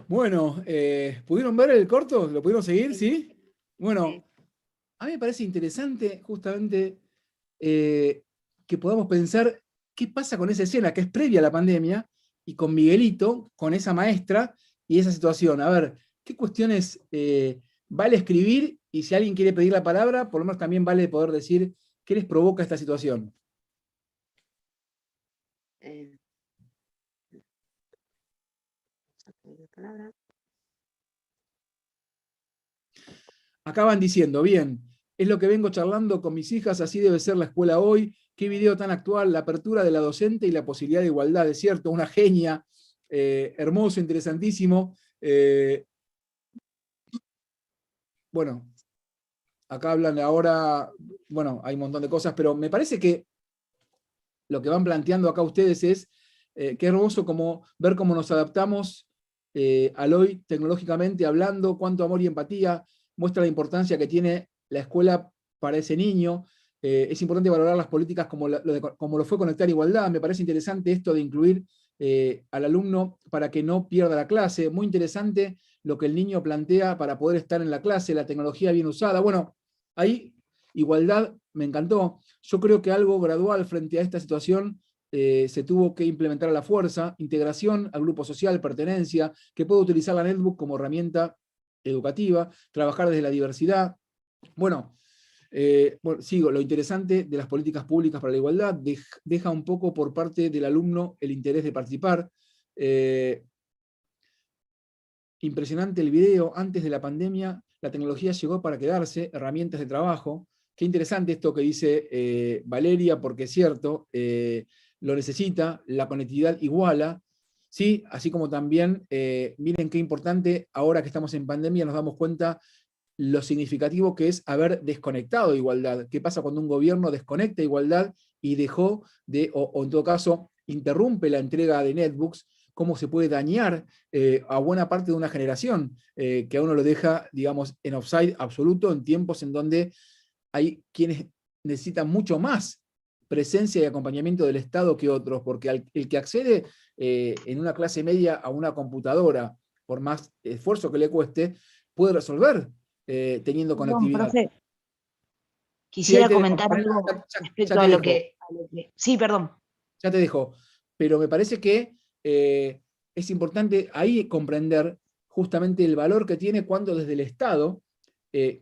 Bueno, ¿pudieron ver el corto? ¿Lo pudieron seguir? ¿Sí? Bueno, a mí me parece interesante justamente que podamos pensar qué pasa con esa escena que es previa a la pandemia y con Miguelito, con esa maestra y esa situación. A ver, ¿qué cuestiones vale escribir? Y si alguien quiere pedir la palabra, por lo menos también vale poder decir qué les provoca esta situación. Acaban diciendo, bien, es lo que vengo charlando con mis hijas, así debe ser la escuela hoy, qué video tan actual, la apertura de la docente y la posibilidad de igualdad, es cierto, una genia, hermoso, interesantísimo. Bueno, acá hablan ahora, bueno, hay un montón de cosas, pero me parece que lo que van planteando acá ustedes es qué hermoso como ver cómo nos adaptamos al hoy tecnológicamente hablando, cuánto amor y empatía, muestra la importancia que tiene la escuela para ese niño. Es importante valorar las políticas como lo fue Conectar Igualdad. Me parece interesante esto de incluir al alumno para que no pierda la clase. Muy interesante lo que el niño plantea para poder estar en la clase, la tecnología bien usada. Bueno, ahí igualdad me encantó. Yo creo que algo gradual frente a esta situación se tuvo que implementar a la fuerza, integración al grupo social, pertenencia, que puede utilizar la netbook como herramienta educativa, trabajar desde la diversidad. Bueno, sigo, lo interesante de las políticas públicas para la igualdad, deja un poco por parte del alumno el interés de participar. Impresionante el video, antes de la pandemia, la tecnología llegó para quedarse, herramientas de trabajo. Qué interesante esto que dice Valeria, porque es cierto, lo necesita, la conectividad iguala, ¿sí? Así como también, miren qué importante, ahora que estamos en pandemia nos damos cuenta lo significativo que es haber desconectado igualdad. ¿Qué pasa cuando un gobierno desconecta igualdad y dejó de, o en todo caso, interrumpe la entrega de netbooks? Cómo se puede dañar a buena parte de una generación, que a uno lo deja, digamos, en offside absoluto en tiempos en donde hay quienes necesitan mucho más presencia y acompañamiento del Estado que otros, porque el que accede en una clase media a una computadora, por más esfuerzo que le cueste, puede resolver teniendo Perdón, conectividad. profe. Sí, Quisiera te dejo, comentar Mariana, algo ya respecto te a lo dejo. que... Sí, perdón. Ya te dejo. Pero me parece que es importante ahí comprender justamente el valor que tiene cuando desde el Estado,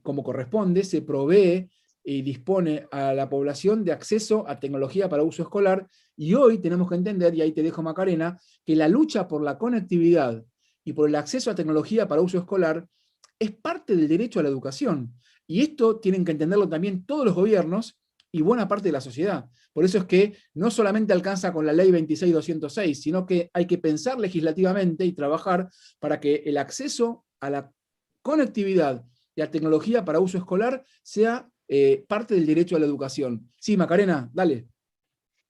como corresponde, se provee y dispone a la población de acceso a tecnología para uso escolar. Y hoy tenemos que entender, y ahí te dejo, Macarena, que la lucha por la conectividad y por el acceso a tecnología para uso escolar es parte del derecho a la educación. Y esto tienen que entenderlo también todos los gobiernos y buena parte de la sociedad. Por eso es que no solamente alcanza con la ley 26.206, sino que hay que pensar legislativamente y trabajar para que el acceso a la conectividad y a tecnología para uso escolar sea parte del derecho a la educación. Sí, Macarena, dale.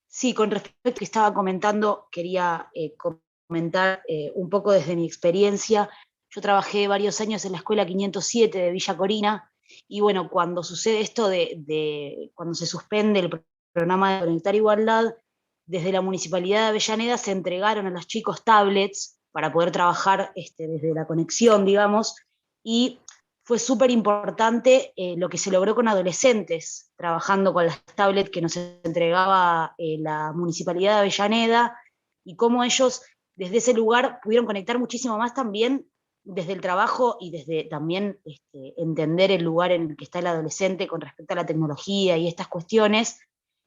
Sí, con respecto a lo que estaba comentando, quería comentar un poco desde mi experiencia. Yo trabajé varios años en la escuela 507 de Villa Corina, y bueno, cuando sucede esto cuando se suspende el programa de Conectar Igualdad, desde la Municipalidad de Avellaneda se entregaron a los chicos tablets para poder trabajar desde la conexión, digamos, y fue súper importante lo que se logró con adolescentes, trabajando con las tablets que nos entregaba la Municipalidad de Avellaneda, y cómo ellos desde ese lugar pudieron conectar muchísimo más también desde el trabajo y desde también entender el lugar en el que está el adolescente con respecto a la tecnología y estas cuestiones.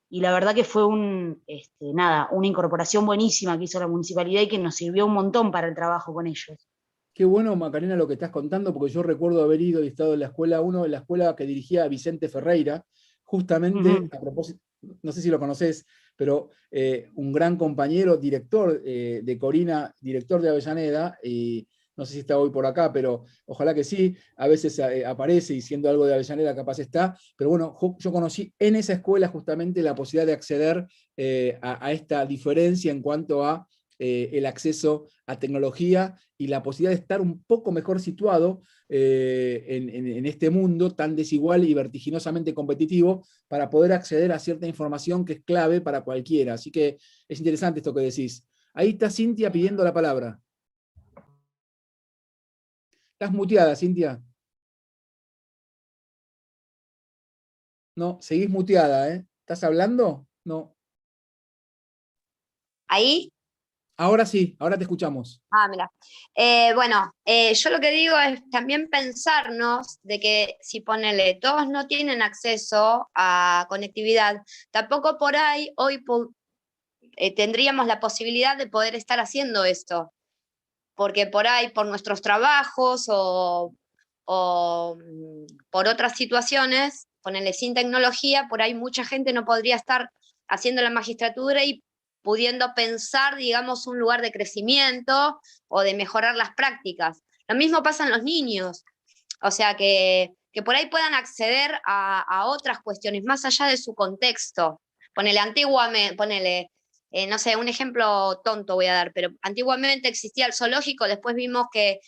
Y la verdad que fue una incorporación buenísima que hizo la municipalidad y que nos sirvió un montón para el trabajo con ellos. Qué bueno, Macarena, lo que estás contando, porque yo recuerdo haber ido y estado en la escuela 1, en la escuela que dirigía Vicente Ferreira, justamente, a propósito, no sé si lo conoces, pero un gran compañero, director de Corina, director de Avellaneda, y no sé si está hoy por acá, pero ojalá que sí, a veces aparece y siendo algo de Avellaneda capaz está, pero bueno, yo conocí en esa escuela justamente la posibilidad de acceder a esta diferencia en cuanto a el acceso a tecnología y la posibilidad de estar un poco mejor situado en este mundo tan desigual y vertiginosamente competitivo para poder acceder a cierta información que es clave para cualquiera. Así que es interesante esto que decís. Ahí está Cintia pidiendo la palabra. Estás muteada, Cintia. No, seguís muteada, ¿eh? ¿Estás hablando? No. ¿Ahí? Ahora sí, ahora te escuchamos. Mira. Yo lo que digo es también pensarnos de que si ponele, todos no tienen acceso a conectividad, tampoco por ahí hoy tendríamos la posibilidad de poder estar haciendo esto, porque por ahí, por nuestros trabajos o por otras situaciones, ponele sin tecnología, por ahí mucha gente no podría estar haciendo la magistratura y pudiendo pensar, digamos, un lugar de crecimiento o de mejorar las prácticas. Lo mismo pasa en los niños, o sea, que por ahí puedan acceder a otras cuestiones más allá de su contexto. Ponele, no sé, un ejemplo tonto voy a dar, pero antiguamente existía el zoológico, después vimos que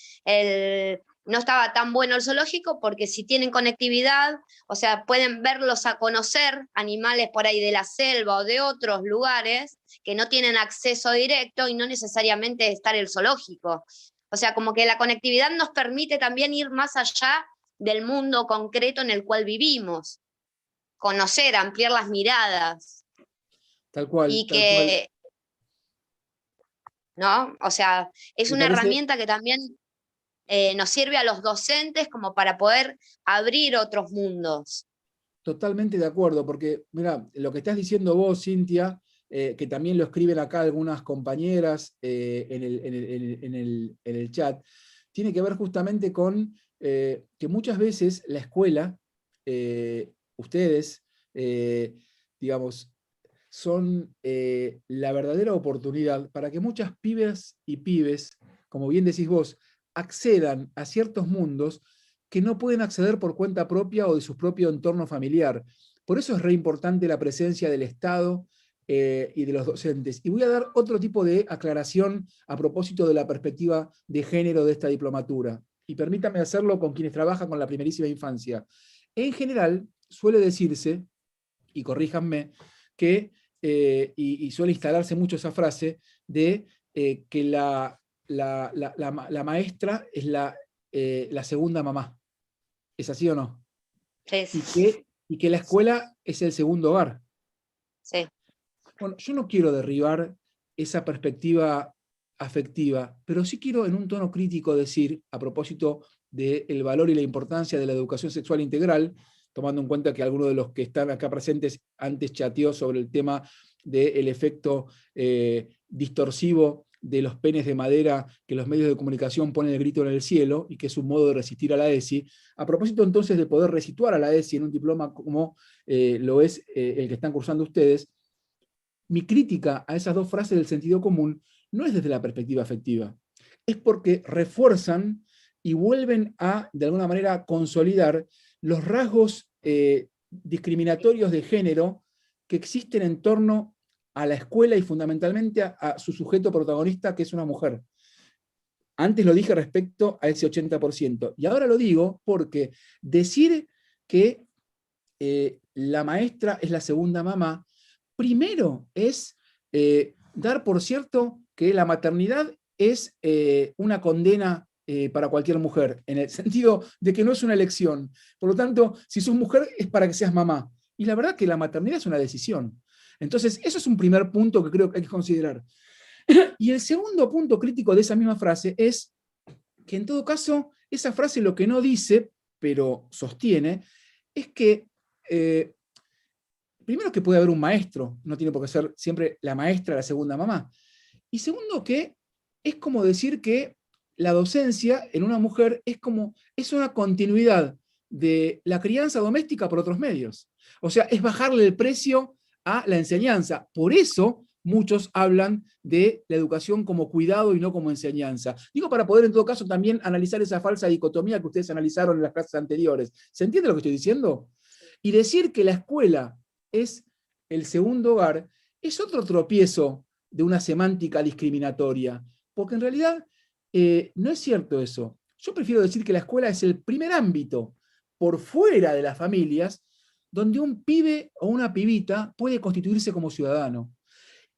no estaba tan bueno el zoológico porque si tienen conectividad, o sea, pueden verlos a conocer animales por ahí de la selva o de otros lugares que no tienen acceso directo y no necesariamente estar el zoológico. O sea, como que la conectividad nos permite también ir más allá del mundo concreto en el cual vivimos, conocer, ampliar las miradas. Tal cual, Y tal cual. que, ¿no? O sea, es Me una parece herramienta que también nos sirve a los docentes como para poder abrir otros mundos. totalmente de acuerdo, porque mira, lo que estás diciendo vos, Cintia, que también lo escriben acá algunas compañeras en el chat, tiene que ver justamente con que muchas veces la escuela, ustedes, digamos, son la verdadera oportunidad para que muchas pibas y pibes, como bien decís vos, accedan a ciertos mundos que no pueden acceder por cuenta propia o de su propio entorno familiar. Por eso es re importante la presencia del Estado y de los docentes. Y voy a dar otro tipo de aclaración a propósito de la perspectiva de género de esta diplomatura. Y permítame hacerlo con quienes trabajan con la primerísima infancia. En general, suele decirse, y corríjanme, que, y suele instalarse mucho esa frase, de que la maestra es la segunda mamá. ¿Es así o no? Sí. Y que la escuela es el segundo hogar. Sí. Bueno, yo no quiero derribar esa perspectiva afectiva, pero sí quiero en un tono crítico decir, a propósito del valor y la importancia de la educación sexual integral, tomando en cuenta que algunos de los que están acá presentes antes chateó sobre el tema del efecto distorsivo de los penes de madera que los medios de comunicación ponen el grito en el cielo y que es un modo de resistir a la ESI. A propósito entonces de poder resituar a la ESI en un diploma como lo es el que están cursando ustedes, mi crítica a esas dos frases del sentido común no es desde la perspectiva afectiva, es porque refuerzan y vuelven a, de alguna manera, consolidar los rasgos discriminatorios de género que existen en torno a la escuela y fundamentalmente a su sujeto protagonista, que es una mujer. Antes lo dije respecto a ese 80%, y ahora lo digo porque decir que la maestra es la segunda mamá, primero es dar por cierto que la maternidad es una condena para cualquier mujer, en el sentido de que no es una elección. Por lo tanto, si sos mujer es para que seas mamá. Y la verdad que la maternidad es una decisión. Entonces, eso es un primer punto que creo que hay que considerar. Y el segundo punto crítico de esa misma frase es que en todo caso, esa frase lo que no dice, pero sostiene, es que primero que puede haber un maestro, no tiene por qué ser siempre la maestra la segunda mamá. Y segundo que es como decir que la docencia en una mujer es una continuidad de la crianza doméstica por otros medios. O sea, es bajarle el precio a la enseñanza. Por eso muchos hablan de la educación como cuidado y no como enseñanza. Digo, para poder en todo caso también analizar esa falsa dicotomía que ustedes analizaron en las clases anteriores. ¿Se entiende lo que estoy diciendo? Y decir que la escuela es el segundo hogar es otro tropiezo de una semántica discriminatoria, porque en realidad no es cierto eso. Yo prefiero decir que la escuela es el primer ámbito por fuera de las familias donde un pibe o una pibita puede constituirse como ciudadano.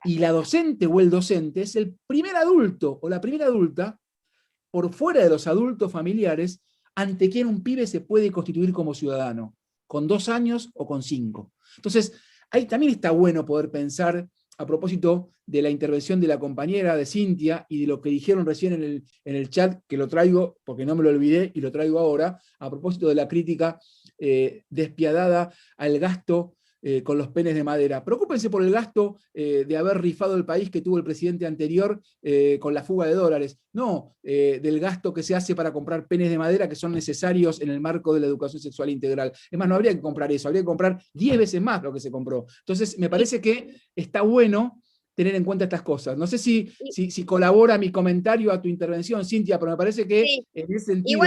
Y la docente o el docente es el primer adulto o la primera adulta por fuera de los adultos familiares ante quien un pibe se puede constituir como ciudadano, con 2 años o con 5. Entonces, ahí también está bueno poder pensar, a propósito de la intervención de la compañera de Cintia y de lo que dijeron recién en el chat, que lo traigo porque no me lo olvidé y lo traigo ahora, a propósito de la crítica despiadada al gasto con los penes de madera. Preocúpense por el gasto de haber rifado el país que tuvo el presidente anterior con la fuga de dólares, no del gasto que se hace para comprar penes de madera que son necesarios en el marco de la educación sexual integral. Es más, no habría que comprar eso, habría que comprar 10 veces más lo que se compró. Entonces, me parece que está bueno tener en cuenta estas cosas. No sé si colabora mi comentario a tu intervención, Cintia, pero me parece que sí, en ese sentido...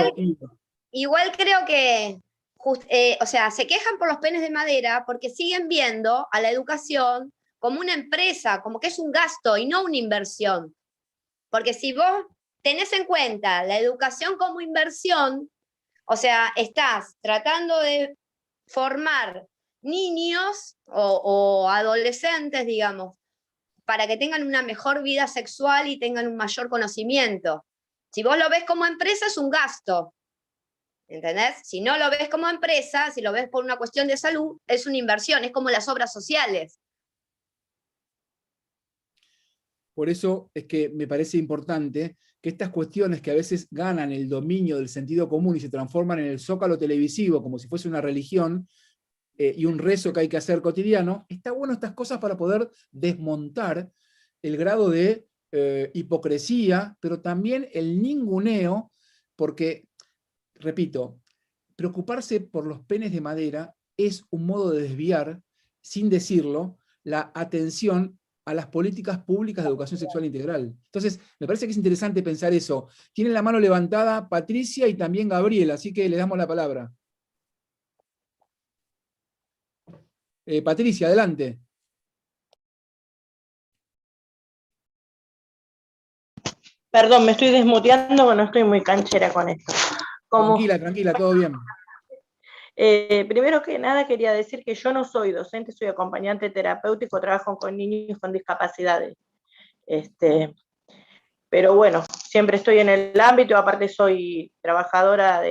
Igual creo que o sea, se quejan por los penes de madera porque siguen viendo a la educación como una empresa, como que es un gasto y no una inversión. Porque si vos tenés en cuenta la educación como inversión, o sea, estás tratando de formar niños o adolescentes, digamos, para que tengan una mejor vida sexual y tengan un mayor conocimiento. Si vos lo ves como empresa, es un gasto. ¿Entendés? Si no lo ves como empresa, si lo ves por una cuestión de salud, es una inversión, es como las obras sociales. Por eso es que me parece importante que estas cuestiones que a veces ganan el dominio del sentido común y se transforman en el zócalo televisivo como si fuese una religión y un rezo que hay que hacer cotidiano, está bueno estas cosas para poder desmontar el grado de hipocresía, pero también el ninguneo, porque repito, preocuparse por los penes de madera es un modo de desviar, sin decirlo, la atención a las políticas públicas de educación sexual integral. Entonces, me parece que es interesante pensar eso. Tienen la mano levantada Patricia y también Gabriel, así que le damos la palabra. Patricia, adelante. Perdón, me estoy desmuteando porque no estoy muy canchera con esto. Tranquila, todo bien. Primero que nada quería decir que yo no soy docente, soy acompañante terapéutico, trabajo con niños con discapacidades. Pero bueno, siempre estoy en el ámbito, aparte soy trabajadora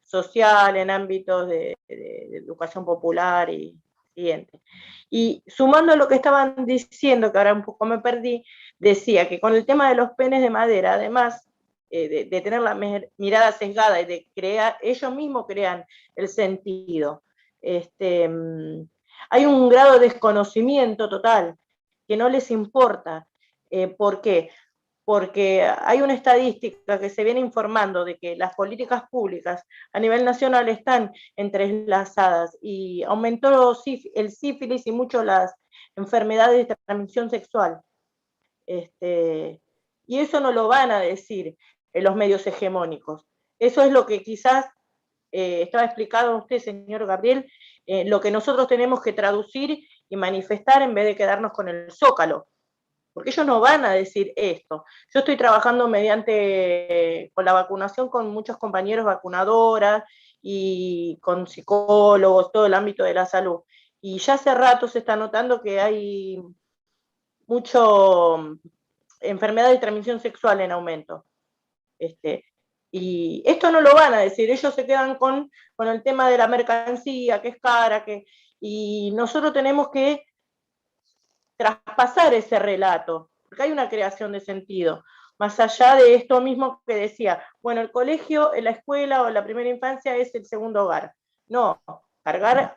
social en ámbitos de educación popular y siguiente. Y sumando a lo que estaban diciendo, que ahora un poco me perdí, decía que con el tema de los penes de madera, además de tener la mirada sesgada y de crear, ellos mismos crean el sentido. Hay un grado de desconocimiento total, que no les importa. ¿Por qué? Porque hay una estadística que se viene informando de que las políticas públicas a nivel nacional están entrelazadas y aumentó el sífilis y mucho las enfermedades de transmisión sexual. Y eso no lo van a decir en los medios hegemónicos. Eso es lo que quizás estaba explicado a usted, señor Gabriel, lo que nosotros tenemos que traducir y manifestar en vez de quedarnos con el zócalo. Porque ellos no van a decir esto. Yo estoy trabajando con la vacunación con muchos compañeros vacunadoras y con psicólogos, todo el ámbito de la salud. Y ya hace rato se está notando que hay mucho enfermedad de transmisión sexual en aumento. Y esto no lo van a decir, ellos se quedan con el tema de la mercancía, que es cara, y nosotros tenemos que traspasar ese relato, porque hay una creación de sentido, más allá de esto mismo que decía, bueno, el colegio, la escuela o la primera infancia es el segundo hogar. No, cargar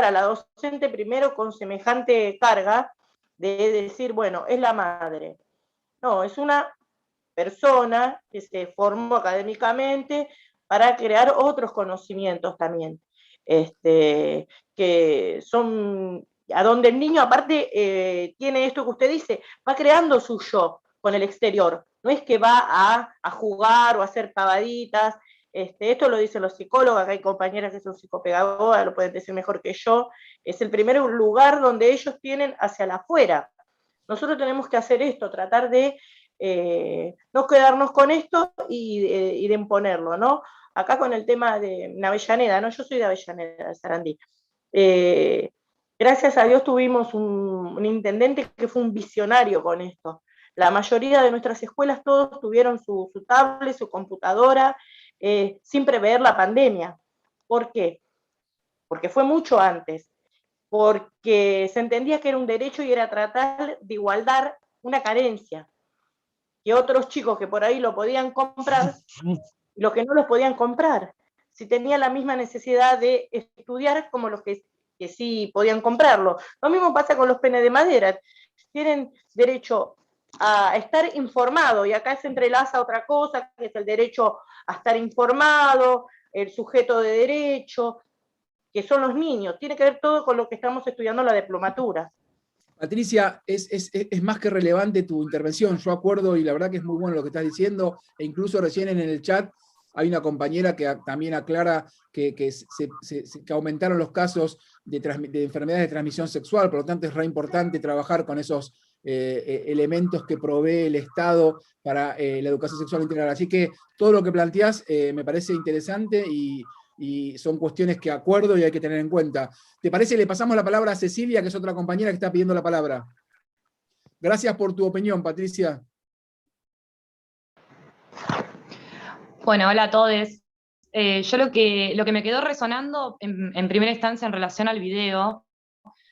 a la docente primero con semejante carga de decir, bueno, es la madre. No, es una persona que se formó académicamente para crear otros conocimientos también, que son a donde el niño aparte tiene esto que usted dice, va creando su yo con el exterior, no es que va a jugar o a hacer pavaditas, esto lo dicen los psicólogos, acá hay compañeras que son psicopedagogas, lo pueden decir mejor que yo, es el primer lugar donde ellos tienen hacia la afuera. Nosotros tenemos que hacer esto, tratar de no quedarnos con esto y de imponerlo, ¿no? Acá con el tema de Avellaneda, ¿no? Yo soy de Avellaneda, de Sarandí. Gracias a Dios tuvimos un intendente que fue un visionario con esto. La mayoría de nuestras escuelas todos tuvieron su tablet, su computadora, sin prever la pandemia. ¿Por qué? Porque fue mucho antes. Porque se entendía que era un derecho y era tratar de igualdar una carencia. Que otros chicos que por ahí lo podían comprar, los que no los podían comprar. Si tenían la misma necesidad de estudiar como los que sí podían comprarlo. Lo mismo pasa con los penes de madera. Tienen derecho a estar informado, y acá se entrelaza otra cosa, que es el derecho a estar informado, el sujeto de derecho, que son los niños. Tiene que ver todo con lo que estamos estudiando en la diplomatura. Patricia, es más que relevante tu intervención. Yo acuerdo, y la verdad que es muy bueno lo que estás diciendo, e incluso recién en el chat hay una compañera que también aclara que aumentaron los casos de enfermedades de transmisión sexual, por lo tanto es re importante trabajar con esos elementos que provee el Estado para la educación sexual integral. Así que todo lo que planteás me parece interesante y son cuestiones que acuerdo y hay que tener en cuenta. ¿Te parece? Le pasamos la palabra a Cecilia, que es otra compañera que está pidiendo la palabra. Gracias por tu opinión, Patricia. Bueno, hola a todos. Yo lo que me quedó resonando en primera instancia en relación al video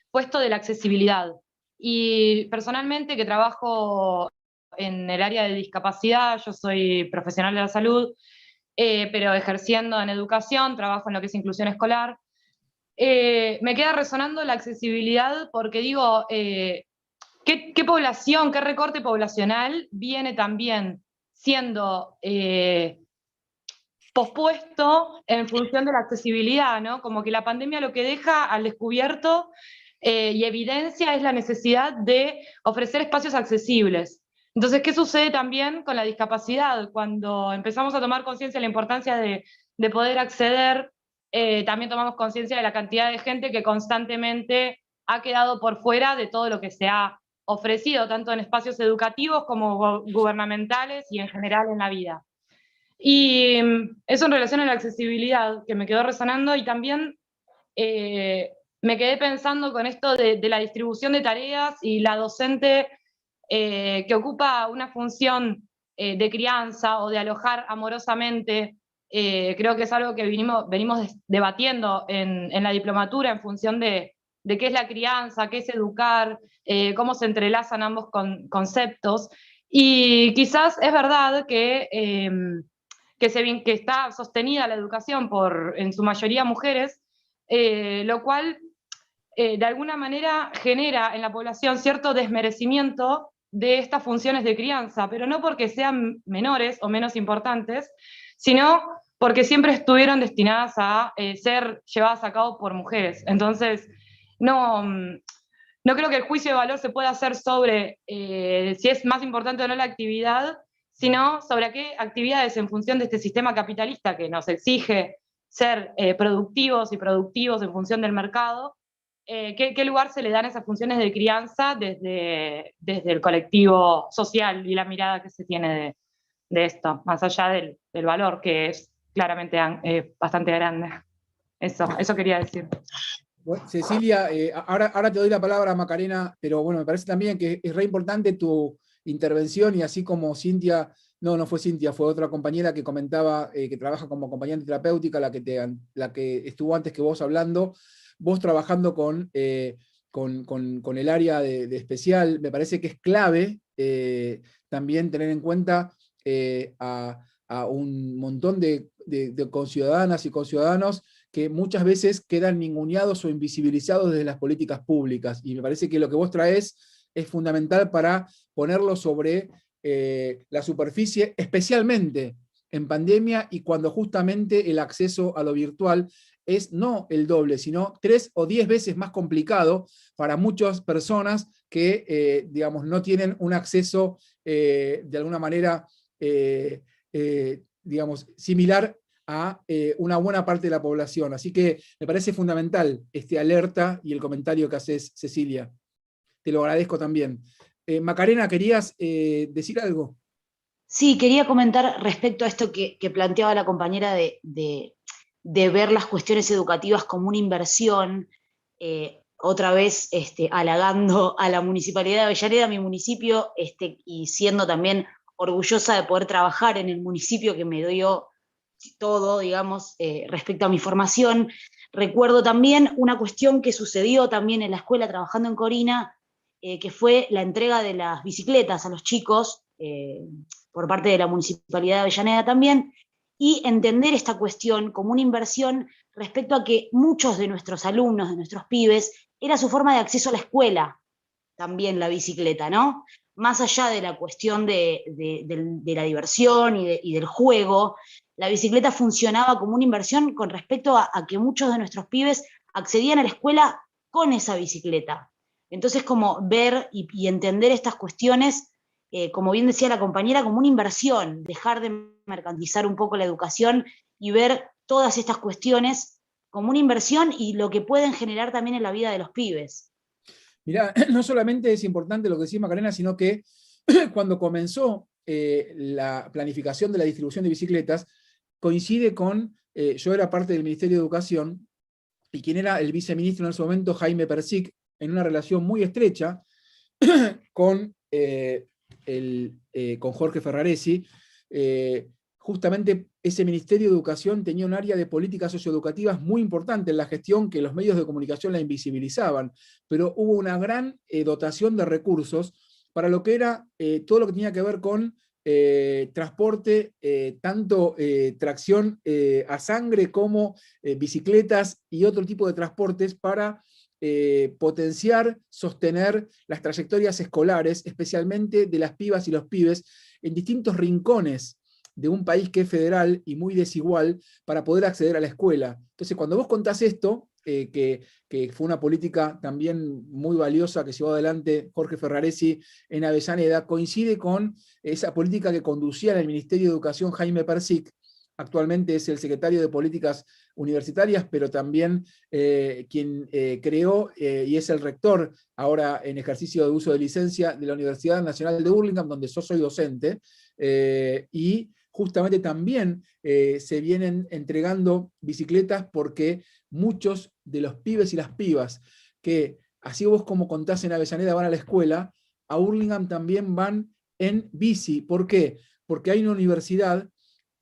fue esto de la accesibilidad. Y personalmente, que trabajo en el área de discapacidad, yo soy profesional de la salud, pero ejerciendo en educación, trabajo en lo que es inclusión escolar, me queda resonando la accesibilidad porque digo, ¿qué población, qué recorte poblacional viene también siendo pospuesto en función de la accesibilidad, ¿no? Como que la pandemia lo que deja al descubierto y evidencia es la necesidad de ofrecer espacios accesibles. Entonces, ¿qué sucede también con la discapacidad? Cuando empezamos a tomar conciencia de la importancia de poder acceder, también tomamos conciencia de la cantidad de gente que constantemente ha quedado por fuera de todo lo que se ha ofrecido, tanto en espacios educativos como gubernamentales y en general en la vida. Y eso en relación a la accesibilidad, que me quedó resonando, y también me quedé pensando con esto de la distribución de tareas y la docente que ocupa una función de crianza o de alojar amorosamente. Creo que es algo que venimos debatiendo en la diplomatura en función de qué es la crianza, qué es educar, cómo se entrelazan ambos conceptos. Y quizás es verdad que está sostenida la educación por, en su mayoría, mujeres, lo cual de alguna manera genera en la población cierto desmerecimiento de estas funciones de crianza, pero no porque sean menores o menos importantes, sino porque siempre estuvieron destinadas a ser llevadas a cabo por mujeres. Entonces, no creo que el juicio de valor se pueda hacer sobre si es más importante o no la actividad, sino sobre qué actividades en función de este sistema capitalista que nos exige ser productivos y productivos en función del mercado, qué lugar se le dan esas funciones de crianza desde el colectivo social y la mirada que se tiene de esto, más allá del valor que es claramente bastante grande. Eso quería decir. Bueno, Cecilia, ahora te doy la palabra a Macarena, pero bueno, me parece también que es re importante tu intervención, y así como Cintia, no fue Cintia, fue otra compañera que comentaba que trabaja como acompañante terapéutica, la que estuvo antes que vos hablando, vos trabajando con el área de especial. Me parece que es clave también tener en cuenta a un montón de conciudadanas y conciudadanos que muchas veces quedan ninguneados o invisibilizados desde las políticas públicas, y me parece que lo que vos traes es fundamental para ponerlo sobre la superficie, especialmente en pandemia y cuando justamente el acceso a lo virtual es no el doble, sino 3 o 10 veces más complicado para muchas personas que, digamos, no tienen un acceso de alguna manera, digamos, similar a una buena parte de la población. Así que me parece fundamental este alerta y el comentario que haces, Cecilia. Te lo agradezco también. Macarena, ¿querías decir algo? Sí, quería comentar respecto a esto que planteaba la compañera de ver las cuestiones educativas como una inversión, otra vez halagando a la Municipalidad de Avellaneda, mi municipio, y siendo también orgullosa de poder trabajar en el municipio que me dio todo, digamos, respecto a mi formación. Recuerdo también una cuestión que sucedió también en la escuela trabajando en Corina, que fue la entrega de las bicicletas a los chicos por parte de la Municipalidad de Avellaneda también, y entender esta cuestión como una inversión respecto a que muchos de nuestros alumnos, de nuestros pibes, era su forma de acceso a la escuela, también la bicicleta, ¿no? Más allá de la cuestión de la diversión y del juego, la bicicleta funcionaba como una inversión con respecto a que muchos de nuestros pibes accedían a la escuela con esa bicicleta. Entonces, como ver y entender estas cuestiones, como bien decía la compañera, como una inversión, dejar de mercantilizar un poco la educación y ver todas estas cuestiones como una inversión y lo que pueden generar también en la vida de los pibes. Mirá, no solamente es importante lo que decía Macarena, sino que cuando comenzó la planificación de la distribución de bicicletas, coincide con, yo era parte del Ministerio de Educación, y quien era el viceministro en ese momento, Jaime Persic, en una relación muy estrecha con Jorge Ferraresi. Justamente ese Ministerio de Educación tenía un área de políticas socioeducativas muy importante en la gestión, que los medios de comunicación la invisibilizaban, pero hubo una gran dotación de recursos para lo que era todo lo que tenía que ver con transporte, tanto tracción a sangre como bicicletas y otro tipo de transportes para potenciar, sostener las trayectorias escolares, especialmente de las pibas y los pibes, en distintos rincones de un país que es federal y muy desigual, para poder acceder a la escuela. Entonces, cuando vos contás esto, que fue una política también muy valiosa que llevó adelante Jorge Ferraresi en Avellaneda, coincide con esa política que conducía en el Ministerio de Educación Jaime Persic. Actualmente es el secretario de Políticas Universitarias, pero también quien creó y es el rector, ahora en ejercicio de uso de licencia, de la Universidad Nacional de Hurlingham, donde yo soy docente, y justamente también se vienen entregando bicicletas porque muchos de los pibes y las pibas que, así vos como contás en Avellaneda, van a la escuela, a Hurlingham también van en bici. ¿Por qué? Porque hay una universidad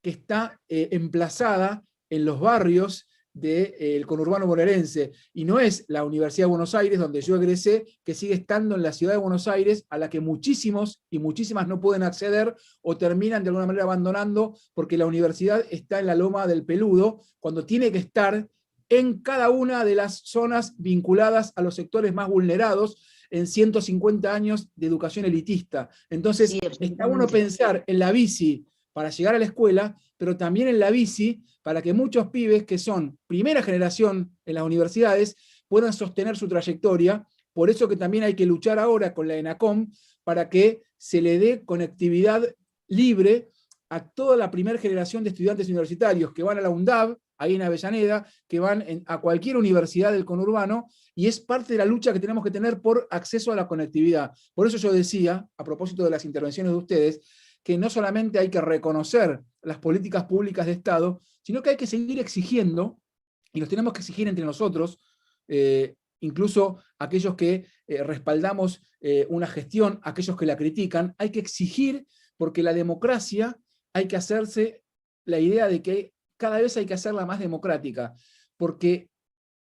que está emplazada en los barrios del conurbano bonaerense, y no es la Universidad de Buenos Aires, donde yo egresé, que sigue estando en la ciudad de Buenos Aires, a la que muchísimos y muchísimas no pueden acceder o terminan de alguna manera abandonando, porque la universidad está en la Loma del Peludo, cuando tiene que estar en cada una de las zonas vinculadas a los sectores más vulnerados, en 150 años de educación elitista. Entonces, sí, está bueno pensar en la bici para llegar a la escuela, pero también en la bici para que muchos pibes que son primera generación en las universidades puedan sostener su trayectoria. Por eso que también hay que luchar ahora con la ENACOM para que se le dé conectividad libre a toda la primera generación de estudiantes universitarios que van a la UNDAV, ahí en Avellaneda, que van a cualquier universidad del conurbano, y es parte de la lucha que tenemos que tener por acceso a la conectividad. Por eso yo decía, a propósito de las intervenciones de ustedes, que no solamente hay que reconocer las políticas públicas de Estado, sino que hay que seguir exigiendo, y nos tenemos que exigir entre nosotros, incluso aquellos que respaldamos una gestión, aquellos que la critican, hay que exigir, porque la democracia hay que hacerse la idea de que cada vez hay que hacerla más democrática, porque,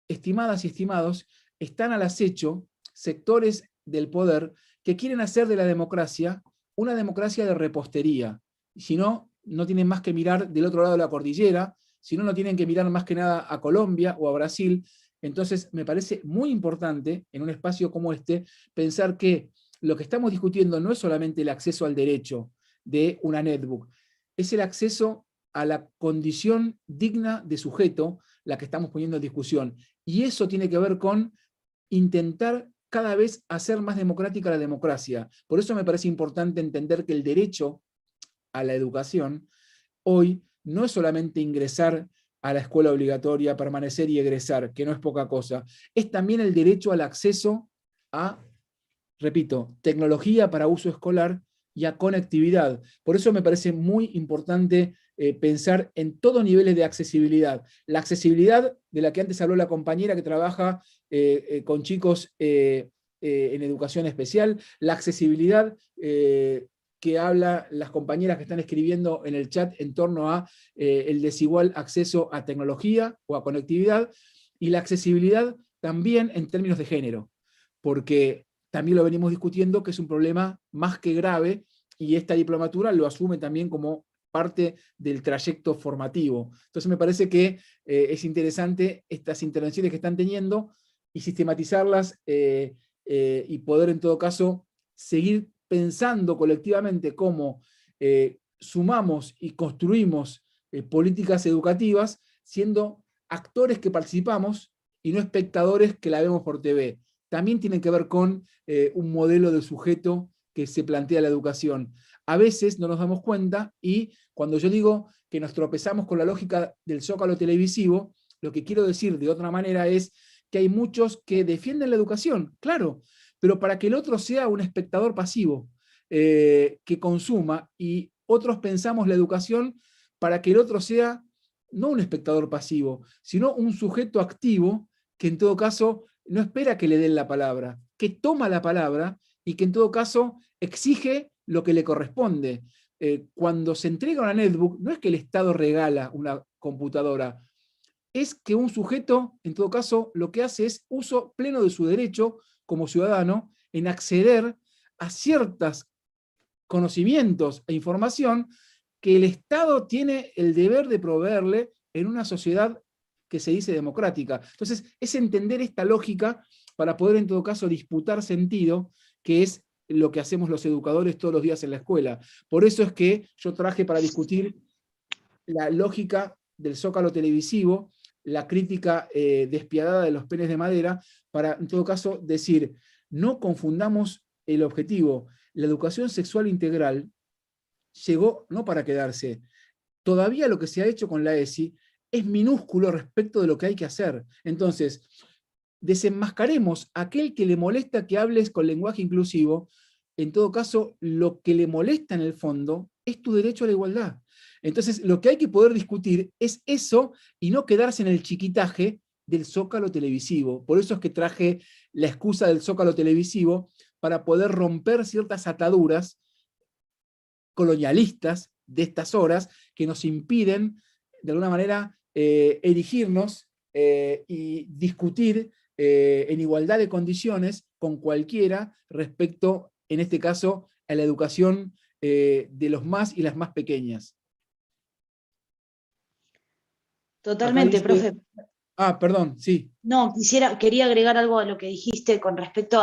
estimadas y estimados, están al acecho sectores del poder que quieren hacer de la democracia una democracia de repostería. Si no, no tienen más que mirar del otro lado de la cordillera, si no, no tienen que mirar más que nada a Colombia o a Brasil. Entonces, me parece muy importante, en un espacio como este, pensar que lo que estamos discutiendo no es solamente el acceso al derecho de una netbook, es el acceso a la condición digna de sujeto, la que estamos poniendo en discusión. Y eso tiene que ver con intentar cada vez hacer más democrática la democracia. Por eso me parece importante entender que el derecho a la educación hoy no es solamente ingresar a la escuela obligatoria, permanecer y egresar, que no es poca cosa, es también el derecho al acceso a, repito, tecnología para uso escolar y a conectividad. Por eso me parece muy importante pensar en todos niveles de accesibilidad. La accesibilidad de la que antes habló la compañera que trabaja con chicos en educación especial, la accesibilidad que habla las compañeras que están escribiendo en el chat en torno a el desigual acceso a tecnología o a conectividad, y la accesibilidad también en términos de género, porque también lo venimos discutiendo, que es un problema más que grave, y esta diplomatura lo asume también como parte del trayecto formativo. Entonces me parece que es interesante estas intervenciones que están teniendo y sistematizarlas y poder en todo caso seguir pensando colectivamente cómo sumamos y construimos políticas educativas siendo actores que participamos y no espectadores que la vemos por TV. También tiene que ver con un modelo de sujeto que se plantea la educación. A veces no nos damos cuenta, y cuando yo digo que nos tropezamos con la lógica del zócalo televisivo, lo que quiero decir de otra manera es que hay muchos que defienden la educación, claro, pero para que el otro sea un espectador pasivo, que consuma, y otros pensamos la educación para que el otro sea no un espectador pasivo, sino un sujeto activo que en todo caso no espera que le den la palabra, que toma la palabra y que en todo caso exige lo que le corresponde. Cuando se entrega una netbook, no es que el Estado regala una computadora, es que un sujeto, en todo caso, lo que hace es uso pleno de su derecho como ciudadano en acceder a ciertos conocimientos e información que el Estado tiene el deber de proveerle en una sociedad que se dice democrática. Entonces, es entender esta lógica para poder, en todo caso, disputar sentido, que es lo que hacemos los educadores todos los días en la escuela. Por eso es que yo traje para discutir la lógica del zócalo televisivo, la crítica despiadada de los penes de madera, para en todo caso decir, no confundamos el objetivo. La educación sexual integral llegó no para quedarse. Todavía lo que se ha hecho con la ESI es minúsculo respecto de lo que hay que hacer. Entonces, desenmascaremos a aquel que le molesta que hables con lenguaje inclusivo. En todo caso, lo que le molesta en el fondo es tu derecho a la igualdad. Entonces, lo que hay que poder discutir es eso y no quedarse en el chiquitaje del zócalo televisivo. Por eso es que traje la excusa del zócalo televisivo, para poder romper ciertas ataduras colonialistas de estas horas que nos impiden, de alguna manera, erigirnos y discutir en igualdad de condiciones con cualquiera respecto, en este caso, a la educación de los más y las más pequeñas. Totalmente, profe. Perdón, sí. No, quería agregar algo a lo que dijiste con respecto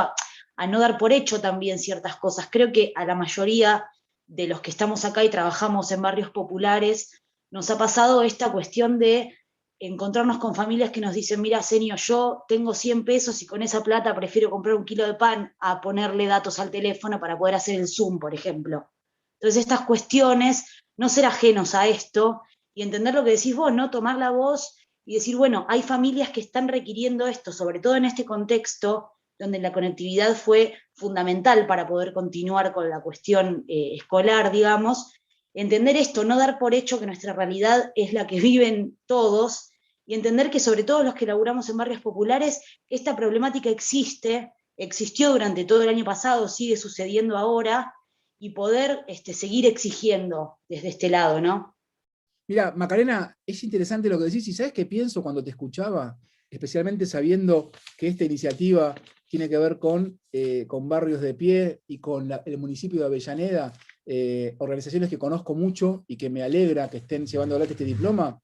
a no dar por hecho también ciertas cosas. Creo que a la mayoría de los que estamos acá y trabajamos en barrios populares, nos ha pasado esta cuestión de encontrarnos con familias que nos dicen, mira, señor, yo tengo 100 pesos y con esa plata prefiero comprar 1 kilo de pan a ponerle datos al teléfono para poder hacer el Zoom, por ejemplo. Entonces estas cuestiones, no ser ajenos a esto y entender lo que decís vos, ¿no? Tomar la voz y decir, bueno, hay familias que están requiriendo esto, sobre todo en este contexto donde la conectividad fue fundamental para poder continuar con la cuestión escolar, digamos. Entender esto, no dar por hecho que nuestra realidad es la que viven todos, y entender que sobre todo los que laburamos en barrios populares, esta problemática existió durante todo el año pasado, sigue sucediendo ahora, y poder seguir exigiendo desde este lado, ¿no? Mira, Macarena, es interesante lo que decís, y ¿sabes qué pienso cuando te escuchaba? Especialmente sabiendo que esta iniciativa tiene que ver con Barrios de Pie y con el municipio de Avellaneda, organizaciones que conozco mucho y que me alegra que estén llevando adelante este diploma.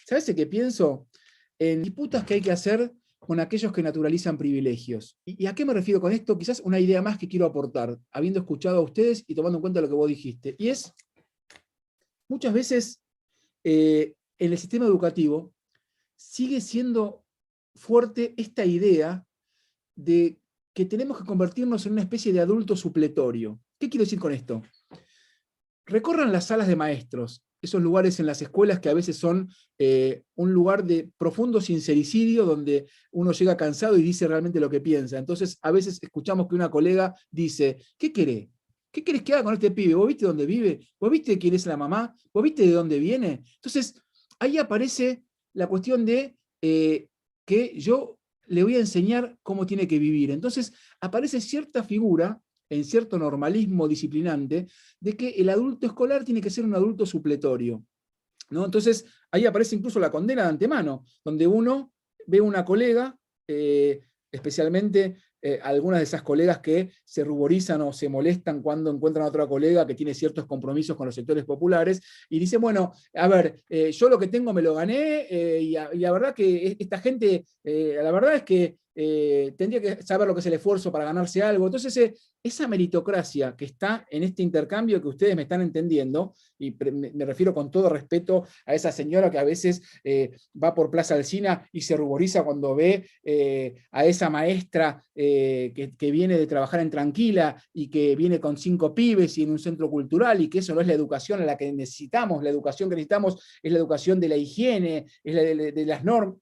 ¿Sabes qué pienso? En disputas que hay que hacer con aquellos que naturalizan privilegios. ¿Y a qué me refiero con esto? Quizás una idea más que quiero aportar, habiendo escuchado a ustedes y tomando en cuenta lo que vos dijiste. Y es, muchas veces en el sistema educativo sigue siendo fuerte esta idea de que tenemos que convertirnos en una especie de adulto supletorio. ¿Qué quiero decir con esto? Recorran las salas de maestros, esos lugares en las escuelas que a veces son un lugar de profundo sincericidio, donde uno llega cansado y dice realmente lo que piensa. Entonces, a veces escuchamos que una colega dice, ¿qué querés? ¿Qué querés que haga con este pibe? ¿Vos viste dónde vive? ¿Vos viste quién es la mamá? ¿Vos viste de dónde viene? Entonces, ahí aparece la cuestión de que yo le voy a enseñar cómo tiene que vivir. Entonces, aparece cierta figura, en cierto normalismo disciplinante, de que el adulto escolar tiene que ser un adulto supletorio, ¿no? Entonces, ahí aparece incluso la condena de antemano, donde uno ve una colega, especialmente algunas de esas colegas que se ruborizan o se molestan cuando encuentran a otra colega que tiene ciertos compromisos con los sectores populares, y dicen, bueno, a ver, yo lo que tengo me lo gané, y la verdad que esta gente, la verdad es que tendría que saber lo que es el esfuerzo para ganarse algo. Entonces, esa meritocracia que está en este intercambio que ustedes me están entendiendo, y me refiero con todo respeto a esa señora que a veces va por Plaza Alsina y se ruboriza cuando ve a esa maestra que viene de trabajar en Tranquila y que viene con 5 pibes y en un centro cultural, y que eso no es la educación a la que necesitamos. La educación que necesitamos es la educación de la higiene, es la de las normas.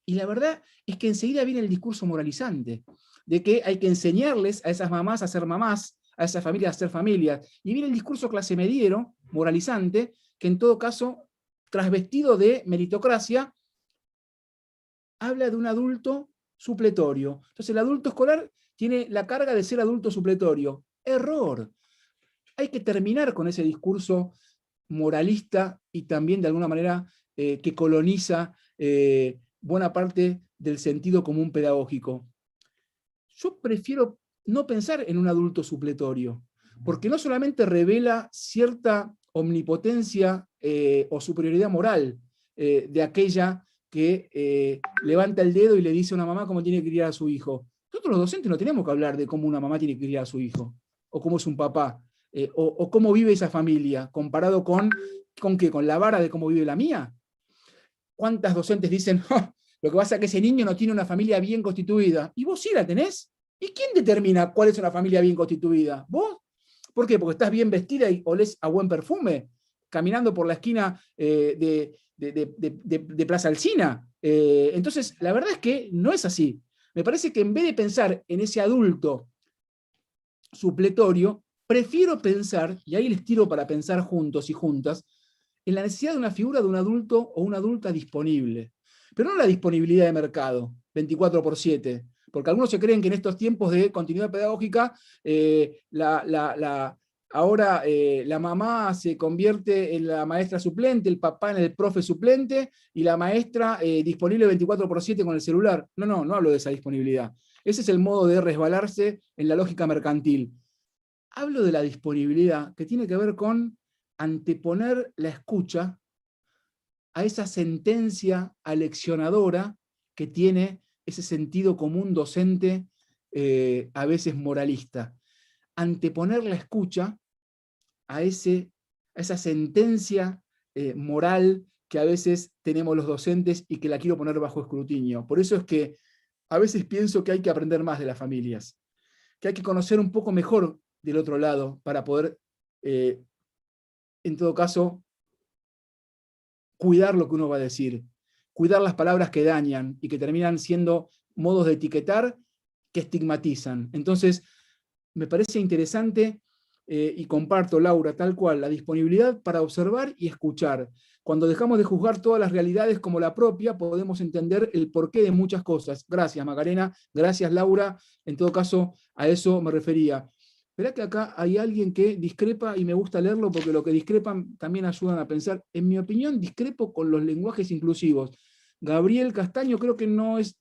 Y la verdad es que enseguida viene el discurso moralizante, de que hay que enseñarles a esas mamás a ser mamás, a esas familias a ser familias. Y viene el discurso clase mediero, moralizante, que en todo caso, trasvestido de meritocracia, habla de un adulto supletorio. Entonces el adulto escolar tiene la carga de ser adulto supletorio. Error. Hay que terminar con ese discurso moralista y también de alguna manera que coloniza buena parte del sentido común pedagógico. Yo prefiero no pensar en un adulto supletorio, porque no solamente revela cierta omnipotencia o superioridad moral de aquella que levanta el dedo y le dice a una mamá cómo tiene que criar a su hijo. Nosotros los docentes no tenemos que hablar de cómo una mamá tiene que criar a su hijo, o cómo es un papá, o cómo vive esa familia, comparado con ¿qué? ¿Con la vara de cómo vive la mía? ¿Cuántas docentes dicen, "Oh, lo que pasa es que ese niño no tiene una familia bien constituida"? ¿Y vos sí la tenés? ¿Y quién determina cuál es una familia bien constituida? ¿Vos? ¿Por qué? ¿Porque estás bien vestida y olés a buen perfume? Caminando por la esquina de Plaza Alsina. Entonces, la verdad es que no es así. Me parece que en vez de pensar en ese adulto supletorio, prefiero pensar, y ahí les tiro para pensar juntos y juntas, en la necesidad de una figura de un adulto o una adulta disponible. Pero no la disponibilidad de mercado, 24/7, porque algunos se creen que en estos tiempos de continuidad pedagógica, ahora la mamá se convierte en la maestra suplente, el papá en el profe suplente, y la maestra disponible 24/7 con el celular. No hablo de esa disponibilidad. Ese es el modo de resbalarse en la lógica mercantil. Hablo de la disponibilidad que tiene que ver con anteponer la escucha a esa sentencia aleccionadora que tiene ese sentido común docente, a veces moralista. Anteponer la escucha a esa sentencia moral que a veces tenemos los docentes y que la quiero poner bajo escrutinio. Por eso es que a veces pienso que hay que aprender más de las familias, que hay que conocer un poco mejor del otro lado para poder, en todo caso, cuidar lo que uno va a decir, cuidar las palabras que dañan y que terminan siendo modos de etiquetar que estigmatizan. Entonces, me parece interesante y comparto, Laura, tal cual, la disponibilidad para observar y escuchar. Cuando dejamos de juzgar todas las realidades como la propia, podemos entender el porqué de muchas cosas. Gracias, Macarena. Gracias, Laura. En todo caso, a eso me refería. Verá que acá hay alguien que discrepa y me gusta leerlo porque lo que discrepan también ayudan a pensar. En mi opinión, discrepo con los lenguajes inclusivos. Gabriel Castaño creo que no es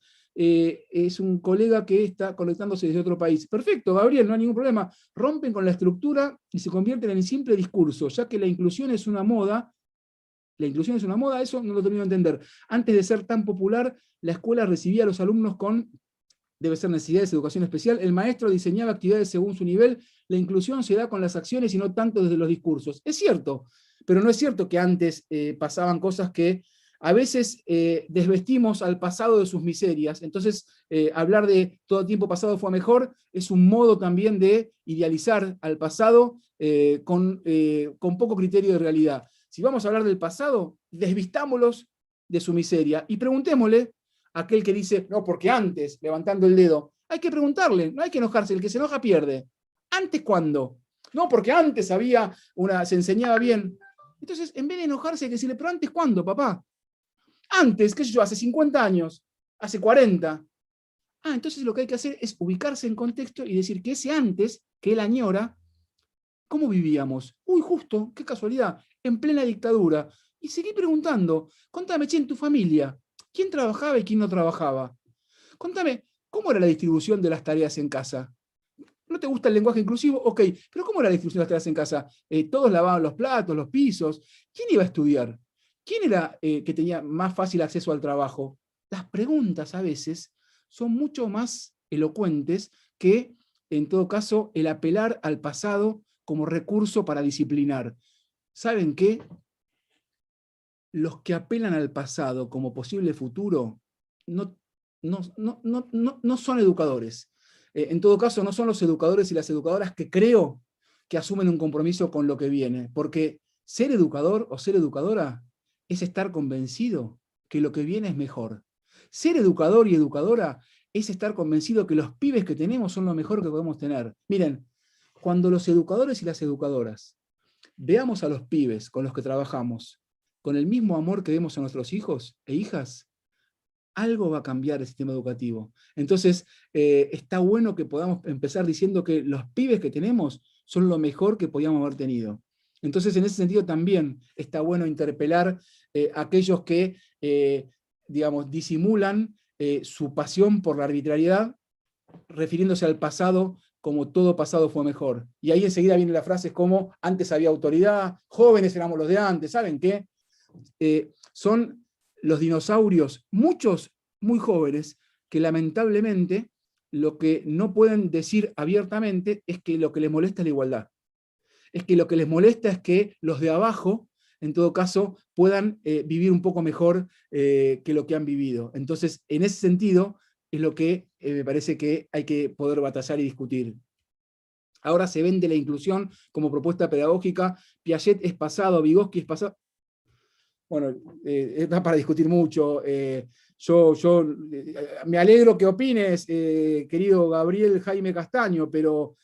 un colega que está conectándose desde otro país. Perfecto, Gabriel, no hay ningún problema. Rompen con la estructura y se convierten en simple discurso, ya que la inclusión es una moda. La inclusión es una moda, eso no lo termino de entender. Antes de ser tan popular, la escuela recibía a los alumnos con, debe ser necesidades de educación especial, el maestro diseñaba actividades según su nivel, la inclusión se da con las acciones y no tanto desde los discursos. Es cierto, pero no es cierto que antes pasaban cosas que a veces desvestimos al pasado de sus miserias. Entonces, hablar de todo tiempo pasado fue mejor es un modo también de idealizar al pasado con poco criterio de realidad. Si vamos a hablar del pasado, desvistámoslos de su miseria y preguntémosle a aquel que dice, no, porque antes, levantando el dedo, hay que preguntarle, no hay que enojarse, el que se enoja pierde. ¿Antes cuándo? No, porque antes se enseñaba bien. Entonces, en vez de enojarse, hay que decirle, pero ¿antes cuándo, papá? Antes, qué sé yo, hace 50 años, hace 40. Entonces lo que hay que hacer es ubicarse en contexto y decir que ese antes, que él añora, ¿cómo vivíamos? Uy, justo, qué casualidad, en plena dictadura. Y seguí preguntando, contame, en tu familia, ¿quién trabajaba y quién no trabajaba? Contame, ¿cómo era la distribución de las tareas en casa? ¿No te gusta el lenguaje inclusivo? Ok, pero ¿cómo era la distribución de las tareas en casa? ¿Todos lavaban los platos, los pisos? ¿Quién iba a estudiar? ¿Quién era que tenía más fácil acceso al trabajo? Las preguntas a veces son mucho más elocuentes que, en todo caso, el apelar al pasado como recurso para disciplinar. ¿Saben qué? Los que apelan al pasado como posible futuro no son educadores. En todo caso, no son los educadores y las educadoras que creo que asumen un compromiso con lo que viene, porque ser educador o ser educadora es estar convencido que lo que viene es mejor. Ser educador y educadora es estar convencido que los pibes que tenemos son lo mejor que podemos tener. Miren, cuando los educadores y las educadoras veamos a los pibes con los que trabajamos con el mismo amor que vemos a nuestros hijos e hijas, algo va a cambiar el sistema educativo. Entonces, está bueno que podamos empezar diciendo que los pibes que tenemos son lo mejor que podíamos haber tenido. Entonces, en ese sentido también está bueno interpelar a aquellos que, digamos, disimulan su pasión por la arbitrariedad, refiriéndose al pasado como todo pasado fue mejor. Y ahí enseguida vienen las frases como antes había autoridad, jóvenes éramos los de antes, ¿saben qué? Son los dinosaurios, muchos muy jóvenes, que lamentablemente lo que no pueden decir abiertamente es que lo que les molesta es la igualdad. Es que lo que les molesta es que los de abajo en todo caso, puedan vivir un poco mejor que lo que han vivido. Entonces, en ese sentido, es lo que me parece que hay que poder batallar y discutir. Ahora se vende la inclusión como propuesta pedagógica. Piaget es pasado, Vygotsky es pasado. Bueno, da para discutir mucho. Yo me alegro que opines, querido Gabriel Jaime Castaño, pero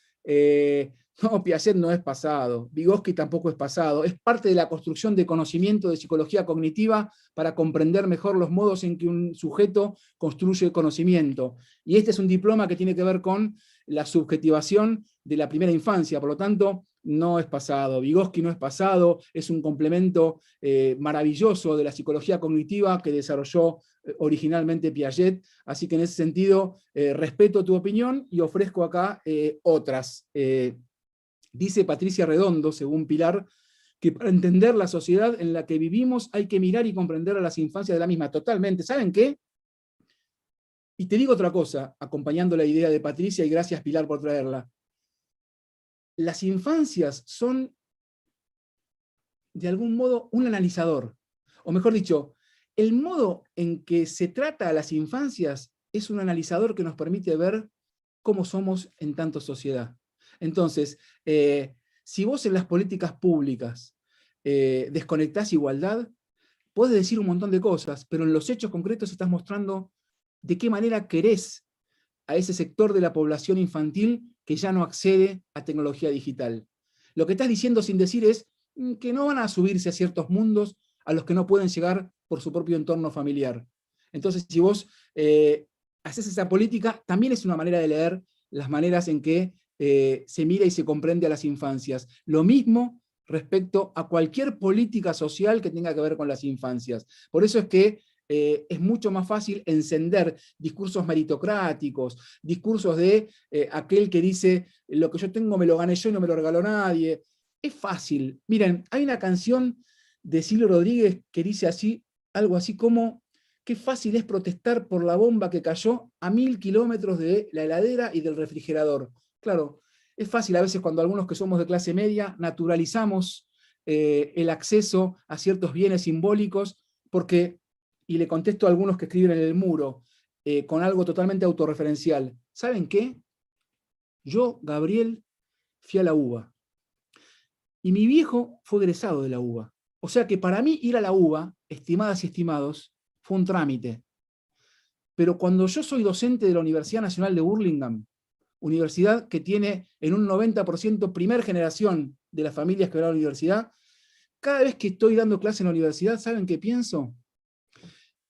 no, Piaget no es pasado, Vygotsky tampoco es pasado, es parte de la construcción de conocimiento de psicología cognitiva para comprender mejor los modos en que un sujeto construye el conocimiento. Y este es un diploma que tiene que ver con la subjetivación de la primera infancia, por lo tanto, no es pasado. Vygotsky no es pasado, es un complemento maravilloso de la psicología cognitiva que desarrolló originalmente Piaget, así que en ese sentido respeto tu opinión y ofrezco acá otras. Dice Patricia Redondo, según Pilar, que para entender la sociedad en la que vivimos hay que mirar y comprender a las infancias de la misma. Totalmente. ¿Saben qué? Y te digo otra cosa, acompañando la idea de Patricia, y gracias Pilar por traerla. Las infancias son, de algún modo, un analizador. O mejor dicho, el modo en que se trata a las infancias es un analizador que nos permite ver cómo somos en tanto sociedad. Entonces, si vos en las políticas públicas desconectás igualdad, podés decir un montón de cosas, pero en los hechos concretos estás mostrando de qué manera querés a ese sector de la población infantil que ya no accede a tecnología digital. Lo que estás diciendo sin decir es que no van a subirse a ciertos mundos a los que no pueden llegar por su propio entorno familiar. Entonces, si vos haces esa política, también es una manera de leer las maneras en que se mira y se comprende a las infancias. Lo mismo respecto a cualquier política social que tenga que ver con las infancias. Por eso es que es mucho más fácil encender discursos meritocráticos, discursos de aquel que dice, lo que yo tengo me lo gané yo y no me lo regaló nadie. Es fácil. Miren, hay una canción de Silvio Rodríguez que dice así, algo así como, qué fácil es protestar por la bomba que cayó a 1000 kilómetros de la heladera y del refrigerador. Claro, es fácil a veces cuando algunos que somos de clase media naturalizamos el acceso a ciertos bienes simbólicos, porque, y le contesto a algunos que escriben en el muro, con algo totalmente autorreferencial. ¿Saben qué? Yo, Gabriel, fui a la UBA. Y mi viejo fue egresado de la UBA. O sea que para mí ir a la UBA, estimadas y estimados, fue un trámite. Pero cuando yo soy docente de la Universidad Nacional de Burlingame, universidad que tiene en un 90% primer generación de las familias que van a la universidad, cada vez que estoy dando clase en la universidad, ¿saben qué pienso?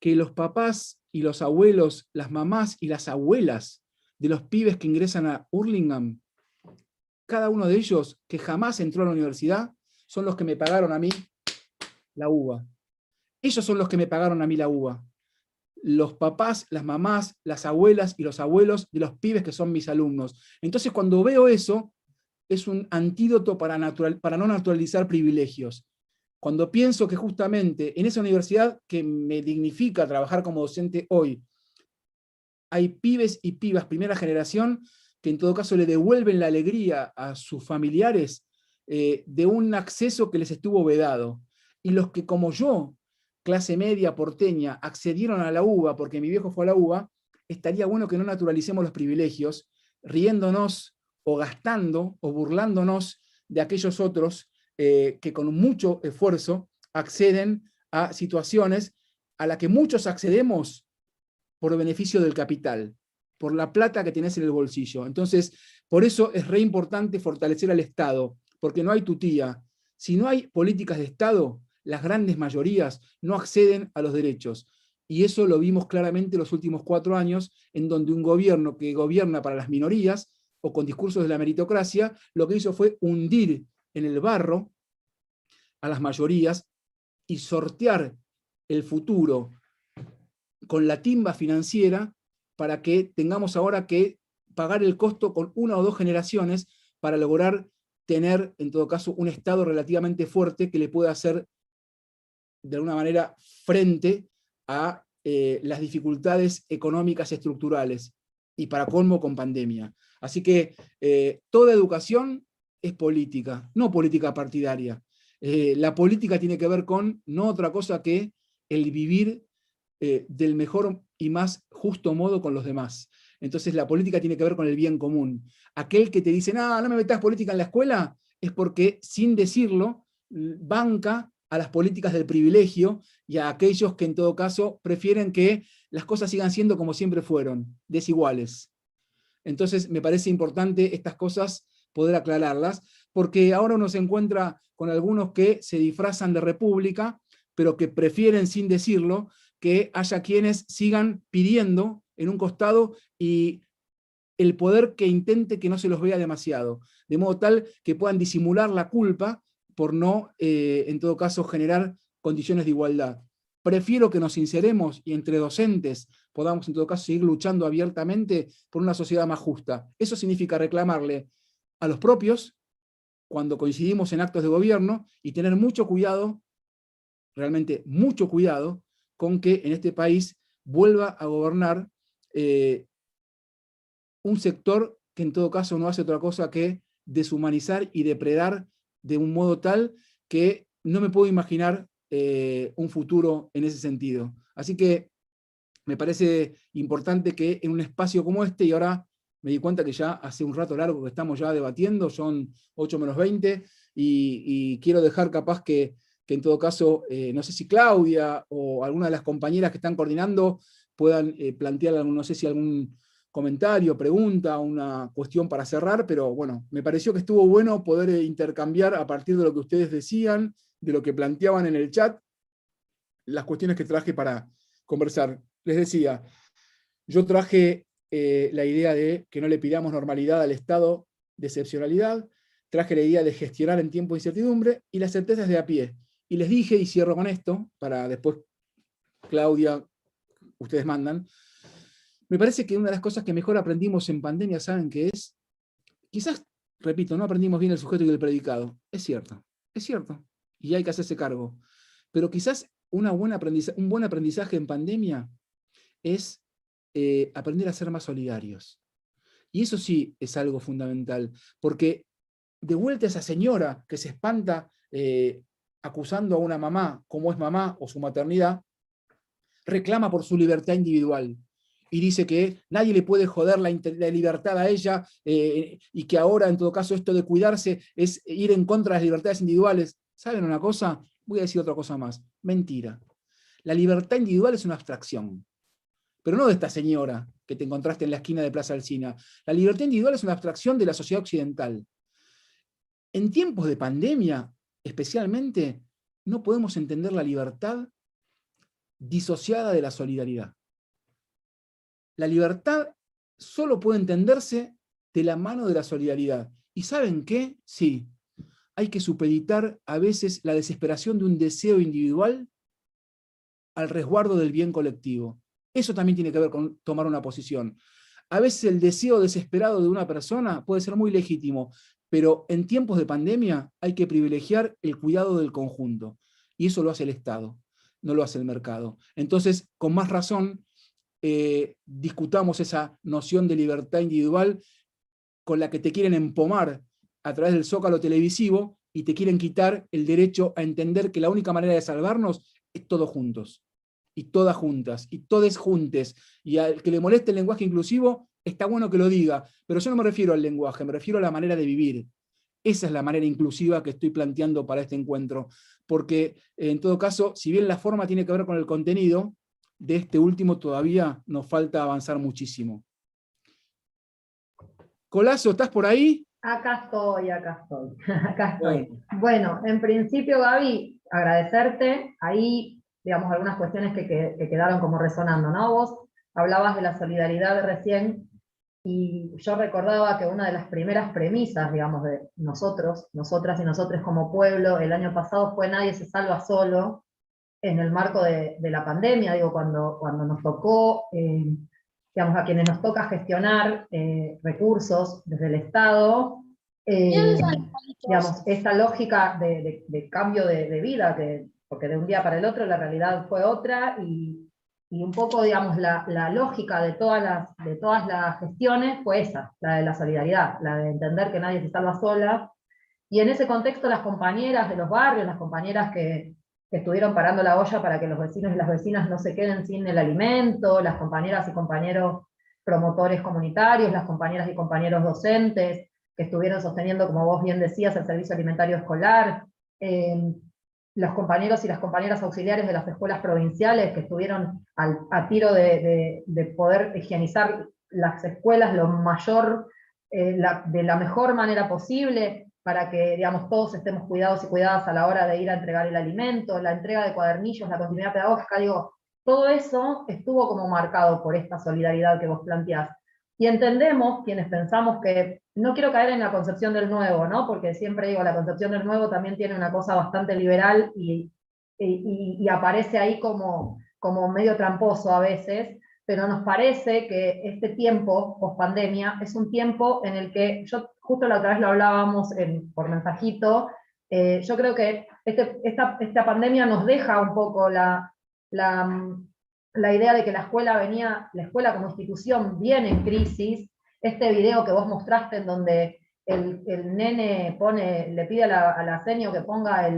Que los papás y los abuelos, las mamás y las abuelas de los pibes que ingresan a Burlingame, cada uno de ellos que jamás entró a la universidad, son los que me pagaron a mí la UBA. Ellos son los que me pagaron a mí la UBA. Los papás, las mamás, las abuelas y los abuelos de los pibes que son mis alumnos. Entonces, cuando veo eso, es un antídoto para no naturalizar privilegios. Cuando pienso que justamente en esa universidad que me dignifica trabajar como docente hoy, hay pibes y pibas primera generación que en todo caso le devuelven la alegría a sus familiares de un acceso que les estuvo vedado. Y los que como yo, clase media porteña, accedieron a la UBA porque mi viejo fue a la UBA, estaría bueno que no naturalicemos los privilegios, riéndonos o gastando o burlándonos de aquellos otros que con mucho esfuerzo acceden a situaciones a las que muchos accedemos por beneficio del capital, por la plata que tenés en el bolsillo. Entonces, por eso es re importante fortalecer al Estado, porque no hay tutía. Si no hay políticas de Estado, las grandes mayorías no acceden a los derechos. Y eso lo vimos claramente en los últimos 4 años, en donde un gobierno que gobierna para las minorías, o con discursos de la meritocracia, lo que hizo fue hundir en el barro a las mayorías y sortear el futuro con la timba financiera para que tengamos ahora que pagar el costo con 1 o 2 generaciones para lograr tener, en todo caso, un Estado relativamente fuerte que le pueda hacer, de alguna manera, frente a las dificultades económicas estructurales, y para colmo con pandemia. Así que toda educación es política, no política partidaria. La política tiene que ver con no otra cosa que el vivir del mejor y más justo modo con los demás. Entonces la política tiene que ver con el bien común. Aquel que te dice, no me metas política en la escuela, es porque sin decirlo banca a las políticas del privilegio y a aquellos que en todo caso prefieren que las cosas sigan siendo como siempre fueron, desiguales. Entonces me parece importante estas cosas poder aclararlas, porque ahora uno se encuentra con algunos que se disfrazan de república, pero que prefieren sin decirlo que haya quienes sigan pidiendo en un costado y el poder que intente que no se los vea demasiado, de modo tal que puedan disimular la culpa por no, en todo caso, generar condiciones de igualdad. Prefiero que nos sinceremos y entre docentes podamos, en todo caso, seguir luchando abiertamente por una sociedad más justa. Eso significa reclamarle a los propios, cuando coincidimos en actos de gobierno, y tener mucho cuidado, realmente mucho cuidado, con que en este país vuelva a gobernar un sector que en todo caso no hace otra cosa que deshumanizar y depredar de un modo tal que no me puedo imaginar un futuro en ese sentido. Así que me parece importante que en un espacio como este, y ahora me di cuenta que ya hace un rato largo que estamos ya debatiendo, son 8 menos 20, y quiero dejar capaz que en todo caso, no sé si Claudia o alguna de las compañeras que están coordinando puedan plantear, no sé si algún comentario, pregunta, una cuestión para cerrar, pero bueno, me pareció que estuvo bueno poder intercambiar a partir de lo que ustedes decían, de lo que planteaban en el chat, las cuestiones que traje para conversar. Les decía, yo traje la idea de que no le pidamos normalidad al estado de excepcionalidad, traje la idea de gestionar en tiempo de incertidumbre y las certezas de a pie. Y les dije, y cierro con esto, para después, Claudia, ustedes mandan, me parece que una de las cosas que mejor aprendimos en pandemia, ¿saben qué es? Quizás, repito, no aprendimos bien el sujeto y el predicado. Es cierto, y hay que hacerse cargo. Pero quizás un buen aprendizaje en pandemia es aprender a ser más solidarios. Y eso sí es algo fundamental, porque de vuelta esa señora que se espanta acusando a una mamá, como es mamá o su maternidad, reclama por su libertad individual y dice que nadie le puede joder la libertad a ella y que ahora, en todo caso, esto de cuidarse es ir en contra de las libertades individuales. ¿Saben una cosa? Voy a decir otra cosa más. Mentira. La libertad individual es una abstracción, pero no de esta señora que te encontraste en la esquina de Plaza Alsina. La libertad individual es una abstracción de la sociedad occidental. En tiempos de pandemia, especialmente, no podemos entender la libertad disociada de la solidaridad. La libertad solo puede entenderse de la mano de la solidaridad. ¿Y saben qué? Sí, hay que supeditar a veces la desesperación de un deseo individual al resguardo del bien colectivo. Eso también tiene que ver con tomar una posición. A veces el deseo desesperado de una persona puede ser muy legítimo, pero en tiempos de pandemia hay que privilegiar el cuidado del conjunto. Y eso lo hace el Estado, no lo hace el mercado. Entonces, con más razón, discutamos esa noción de libertad individual con la que te quieren empomar a través del zócalo televisivo y te quieren quitar el derecho a entender que la única manera de salvarnos es todos juntos, y todas juntas, y todes juntes. Y al que le moleste el lenguaje inclusivo, está bueno que lo diga, pero yo no me refiero al lenguaje, me refiero a la manera de vivir. Esa es la manera inclusiva que estoy planteando para este encuentro, porque en todo caso, si bien la forma tiene que ver con el contenido, de este último todavía nos falta avanzar muchísimo. Colazo, ¿estás por ahí? Acá estoy. Bueno, en principio, Gaby, agradecerte. Ahí, digamos, algunas cuestiones que quedaron como resonando, ¿no? Vos hablabas de la solidaridad recién, y yo recordaba que una de las primeras premisas, digamos, de nosotros, nosotras y nosotros como pueblo, el año pasado fue Nadie se salva solo, en el marco de la pandemia, digo, cuando nos tocó, digamos, a quienes nos toca gestionar recursos desde el Estado, digamos, esta lógica de cambio de vida, porque de un día para el otro la realidad fue otra, y un poco, digamos, la lógica de todas las gestiones fue esa, la de la solidaridad, la de entender que nadie se salva sola, y en ese contexto las compañeras de los barrios, las compañeras que estuvieron parando la olla para que los vecinos y las vecinas no se queden sin el alimento, las compañeras y compañeros promotores comunitarios, las compañeras y compañeros docentes, que estuvieron sosteniendo, como vos bien decías, el servicio alimentario escolar, los compañeros y las compañeras auxiliares de las escuelas provinciales, que estuvieron a tiro de poder higienizar las escuelas lo mayor, de la mejor manera posible, para que, digamos, todos estemos cuidados y cuidadas a la hora de ir a entregar el alimento, la entrega de cuadernillos, la continuidad pedagógica, digo, todo eso estuvo como marcado por esta solidaridad que vos planteás. Y entendemos, quienes pensamos que, no quiero caer en la concepción del nuevo, ¿no? Porque siempre digo, la concepción del nuevo también tiene una cosa bastante liberal y aparece ahí como medio tramposo a veces, pero nos parece que este tiempo, post-pandemia, es un tiempo en el que, yo justo la otra vez lo hablábamos por mensajito, yo creo que esta pandemia nos deja un poco la idea de que la escuela como institución viene en crisis. Este video que vos mostraste en donde el nene le pide a la seño que ponga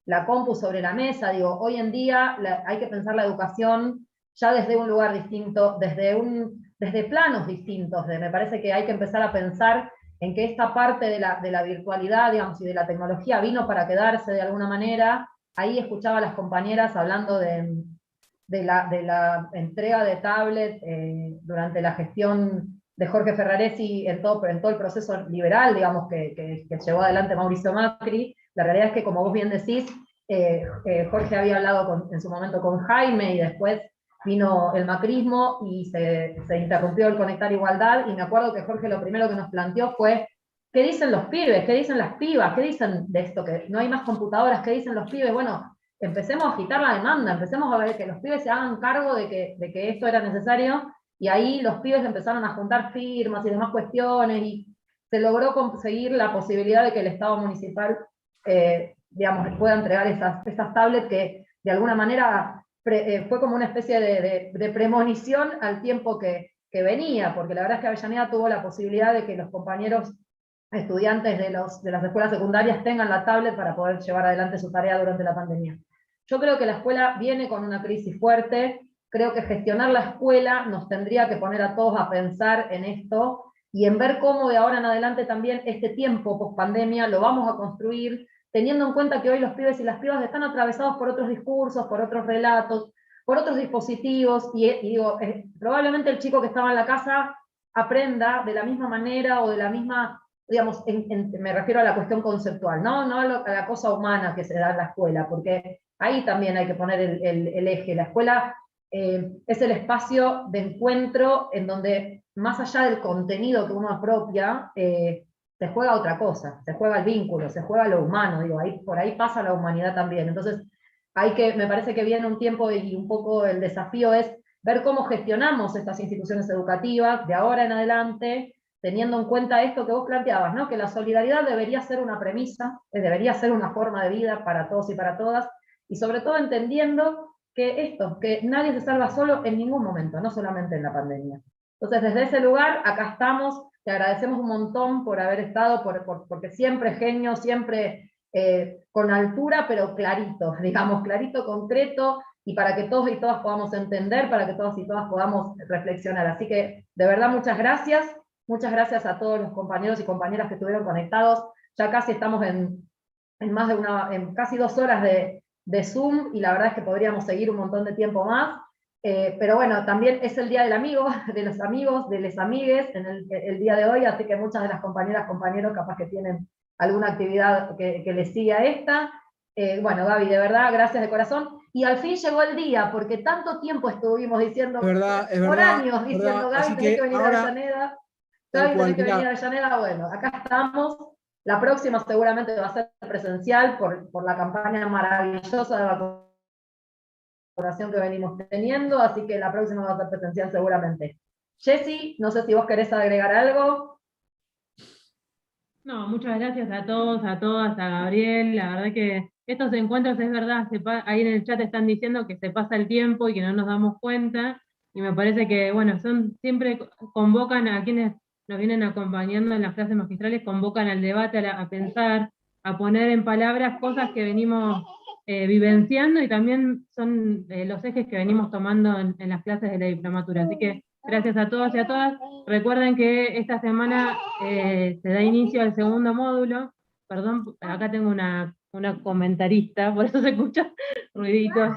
la compu sobre la mesa, digo, hoy en día hay que pensar la educación ya desde un lugar distinto, desde planos distintos. Me parece que hay que empezar a pensar en que esta parte de la virtualidad, digamos, y de la tecnología vino para quedarse de alguna manera. Ahí escuchaba a las compañeras hablando de la entrega de tablet durante la gestión de Jorge Ferraresi en todo el proceso liberal, digamos, que llevó adelante Mauricio Macri. La realidad es que, como vos bien decís, Jorge había hablado en su momento con Jaime, y después vino el macrismo y se interrumpió el Conectar Igualdad, y me acuerdo que Jorge lo primero que nos planteó fue: ¿qué dicen los pibes? ¿Qué dicen las pibas? ¿Qué dicen de esto? Que no hay más computadoras. ¿Qué dicen los pibes? Bueno, empecemos a agitar la demanda, empecemos a ver que los pibes se hagan cargo de que esto era necesario, y ahí los pibes empezaron a juntar firmas y demás cuestiones, y se logró conseguir la posibilidad de que el Estado municipal, digamos, pueda entregar esas tablets que, de alguna manera, fue como una especie de premonición al tiempo que venía, porque la verdad es que Avellaneda tuvo la posibilidad de que los compañeros estudiantes de las escuelas secundarias tengan la tablet para poder llevar adelante su tarea durante la pandemia. Yo creo que la escuela viene con una crisis fuerte, creo que gestionar la escuela nos tendría que poner a todos a pensar en esto, y en ver cómo de ahora en adelante también este tiempo post-pandemia lo vamos a construir, teniendo en cuenta que hoy los pibes y las pibas están atravesados por otros discursos, por otros relatos, por otros dispositivos, y digo, probablemente el chico que estaba en la casa aprenda de la misma manera o de la misma, digamos, me refiero a la cuestión conceptual, no a la cosa humana que se da en la escuela, porque ahí también hay que poner el eje. La escuela es el espacio de encuentro en donde, más allá del contenido que uno apropia, se juega otra cosa, se juega el vínculo, se juega lo humano, digo, por ahí pasa la humanidad también. Entonces, me parece que viene un tiempo, y un poco el desafío es ver cómo gestionamos estas instituciones educativas de ahora en adelante, teniendo en cuenta esto que vos planteabas, ¿no? Que la solidaridad debería ser una premisa, debería ser una forma de vida para todos y para todas, y sobre todo entendiendo que nadie se salva solo en ningún momento, no solamente en la pandemia. Entonces, desde ese lugar, acá estamos, te agradecemos un montón por haber estado, porque siempre genio, siempre con altura, pero clarito, digamos, clarito, concreto, y para que todos y todas podamos entender, para que todos y todas podamos reflexionar. Así que, de verdad, muchas gracias a todos los compañeros y compañeras que estuvieron conectados. Ya casi estamos en casi 2 horas de Zoom, y la verdad es que podríamos seguir un montón de tiempo más. Pero bueno, también es el Día del Amigo, de los amigos, de les amigues, en el día de hoy, así que muchas de las compañeras, compañeros, capaz que tienen alguna actividad que les siga esta. Bueno, Gaby, de verdad, gracias de corazón. Y al fin llegó el día, porque tanto tiempo estuvimos diciendo, es verdad, años, diciendo, Gaby, tenés que venir a Avellaneda, Gaby, tenés que venir a Avellaneda. Bueno, acá estamos. La próxima seguramente va a ser presencial por la campaña maravillosa de vacunación que venimos teniendo, así que la próxima va a ser presencial seguramente. Jessy, no sé si vos querés agregar algo. No, muchas gracias a todos, a todas, a Gabriel. La verdad que estos encuentros, es verdad, ahí en el chat están diciendo que se pasa el tiempo y que no nos damos cuenta, y me parece que, bueno, siempre convocan a quienes nos vienen acompañando en las clases magistrales, convocan al debate, a pensar, a poner en palabras cosas que venimos vivenciando, y también son los ejes que venimos tomando en las clases de la diplomatura. Así que gracias a todos y a todas. Recuerden que esta semana se da inicio al segundo módulo. Perdón, acá tengo una comentarista, por eso se escuchan ruiditos.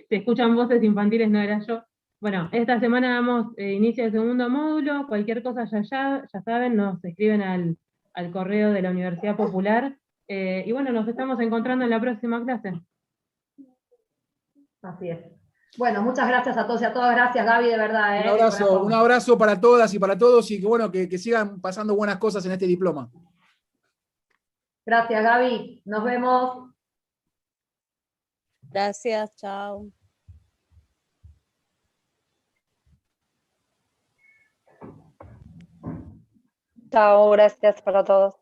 Se escuchan voces infantiles, no era yo. Bueno, esta semana damos inicio al segundo módulo. Cualquier cosa ya saben, nos escriben al correo de la Universidad Popular. Y bueno, nos estamos encontrando en la próxima clase. Así es. Bueno, muchas gracias a todos y a todas. Gracias, Gaby, de verdad. Un abrazo para todas y para todos, y que bueno, que sigan pasando buenas cosas en este diploma. Gracias, Gaby. Nos vemos. Gracias, chao. Chao, gracias para todos.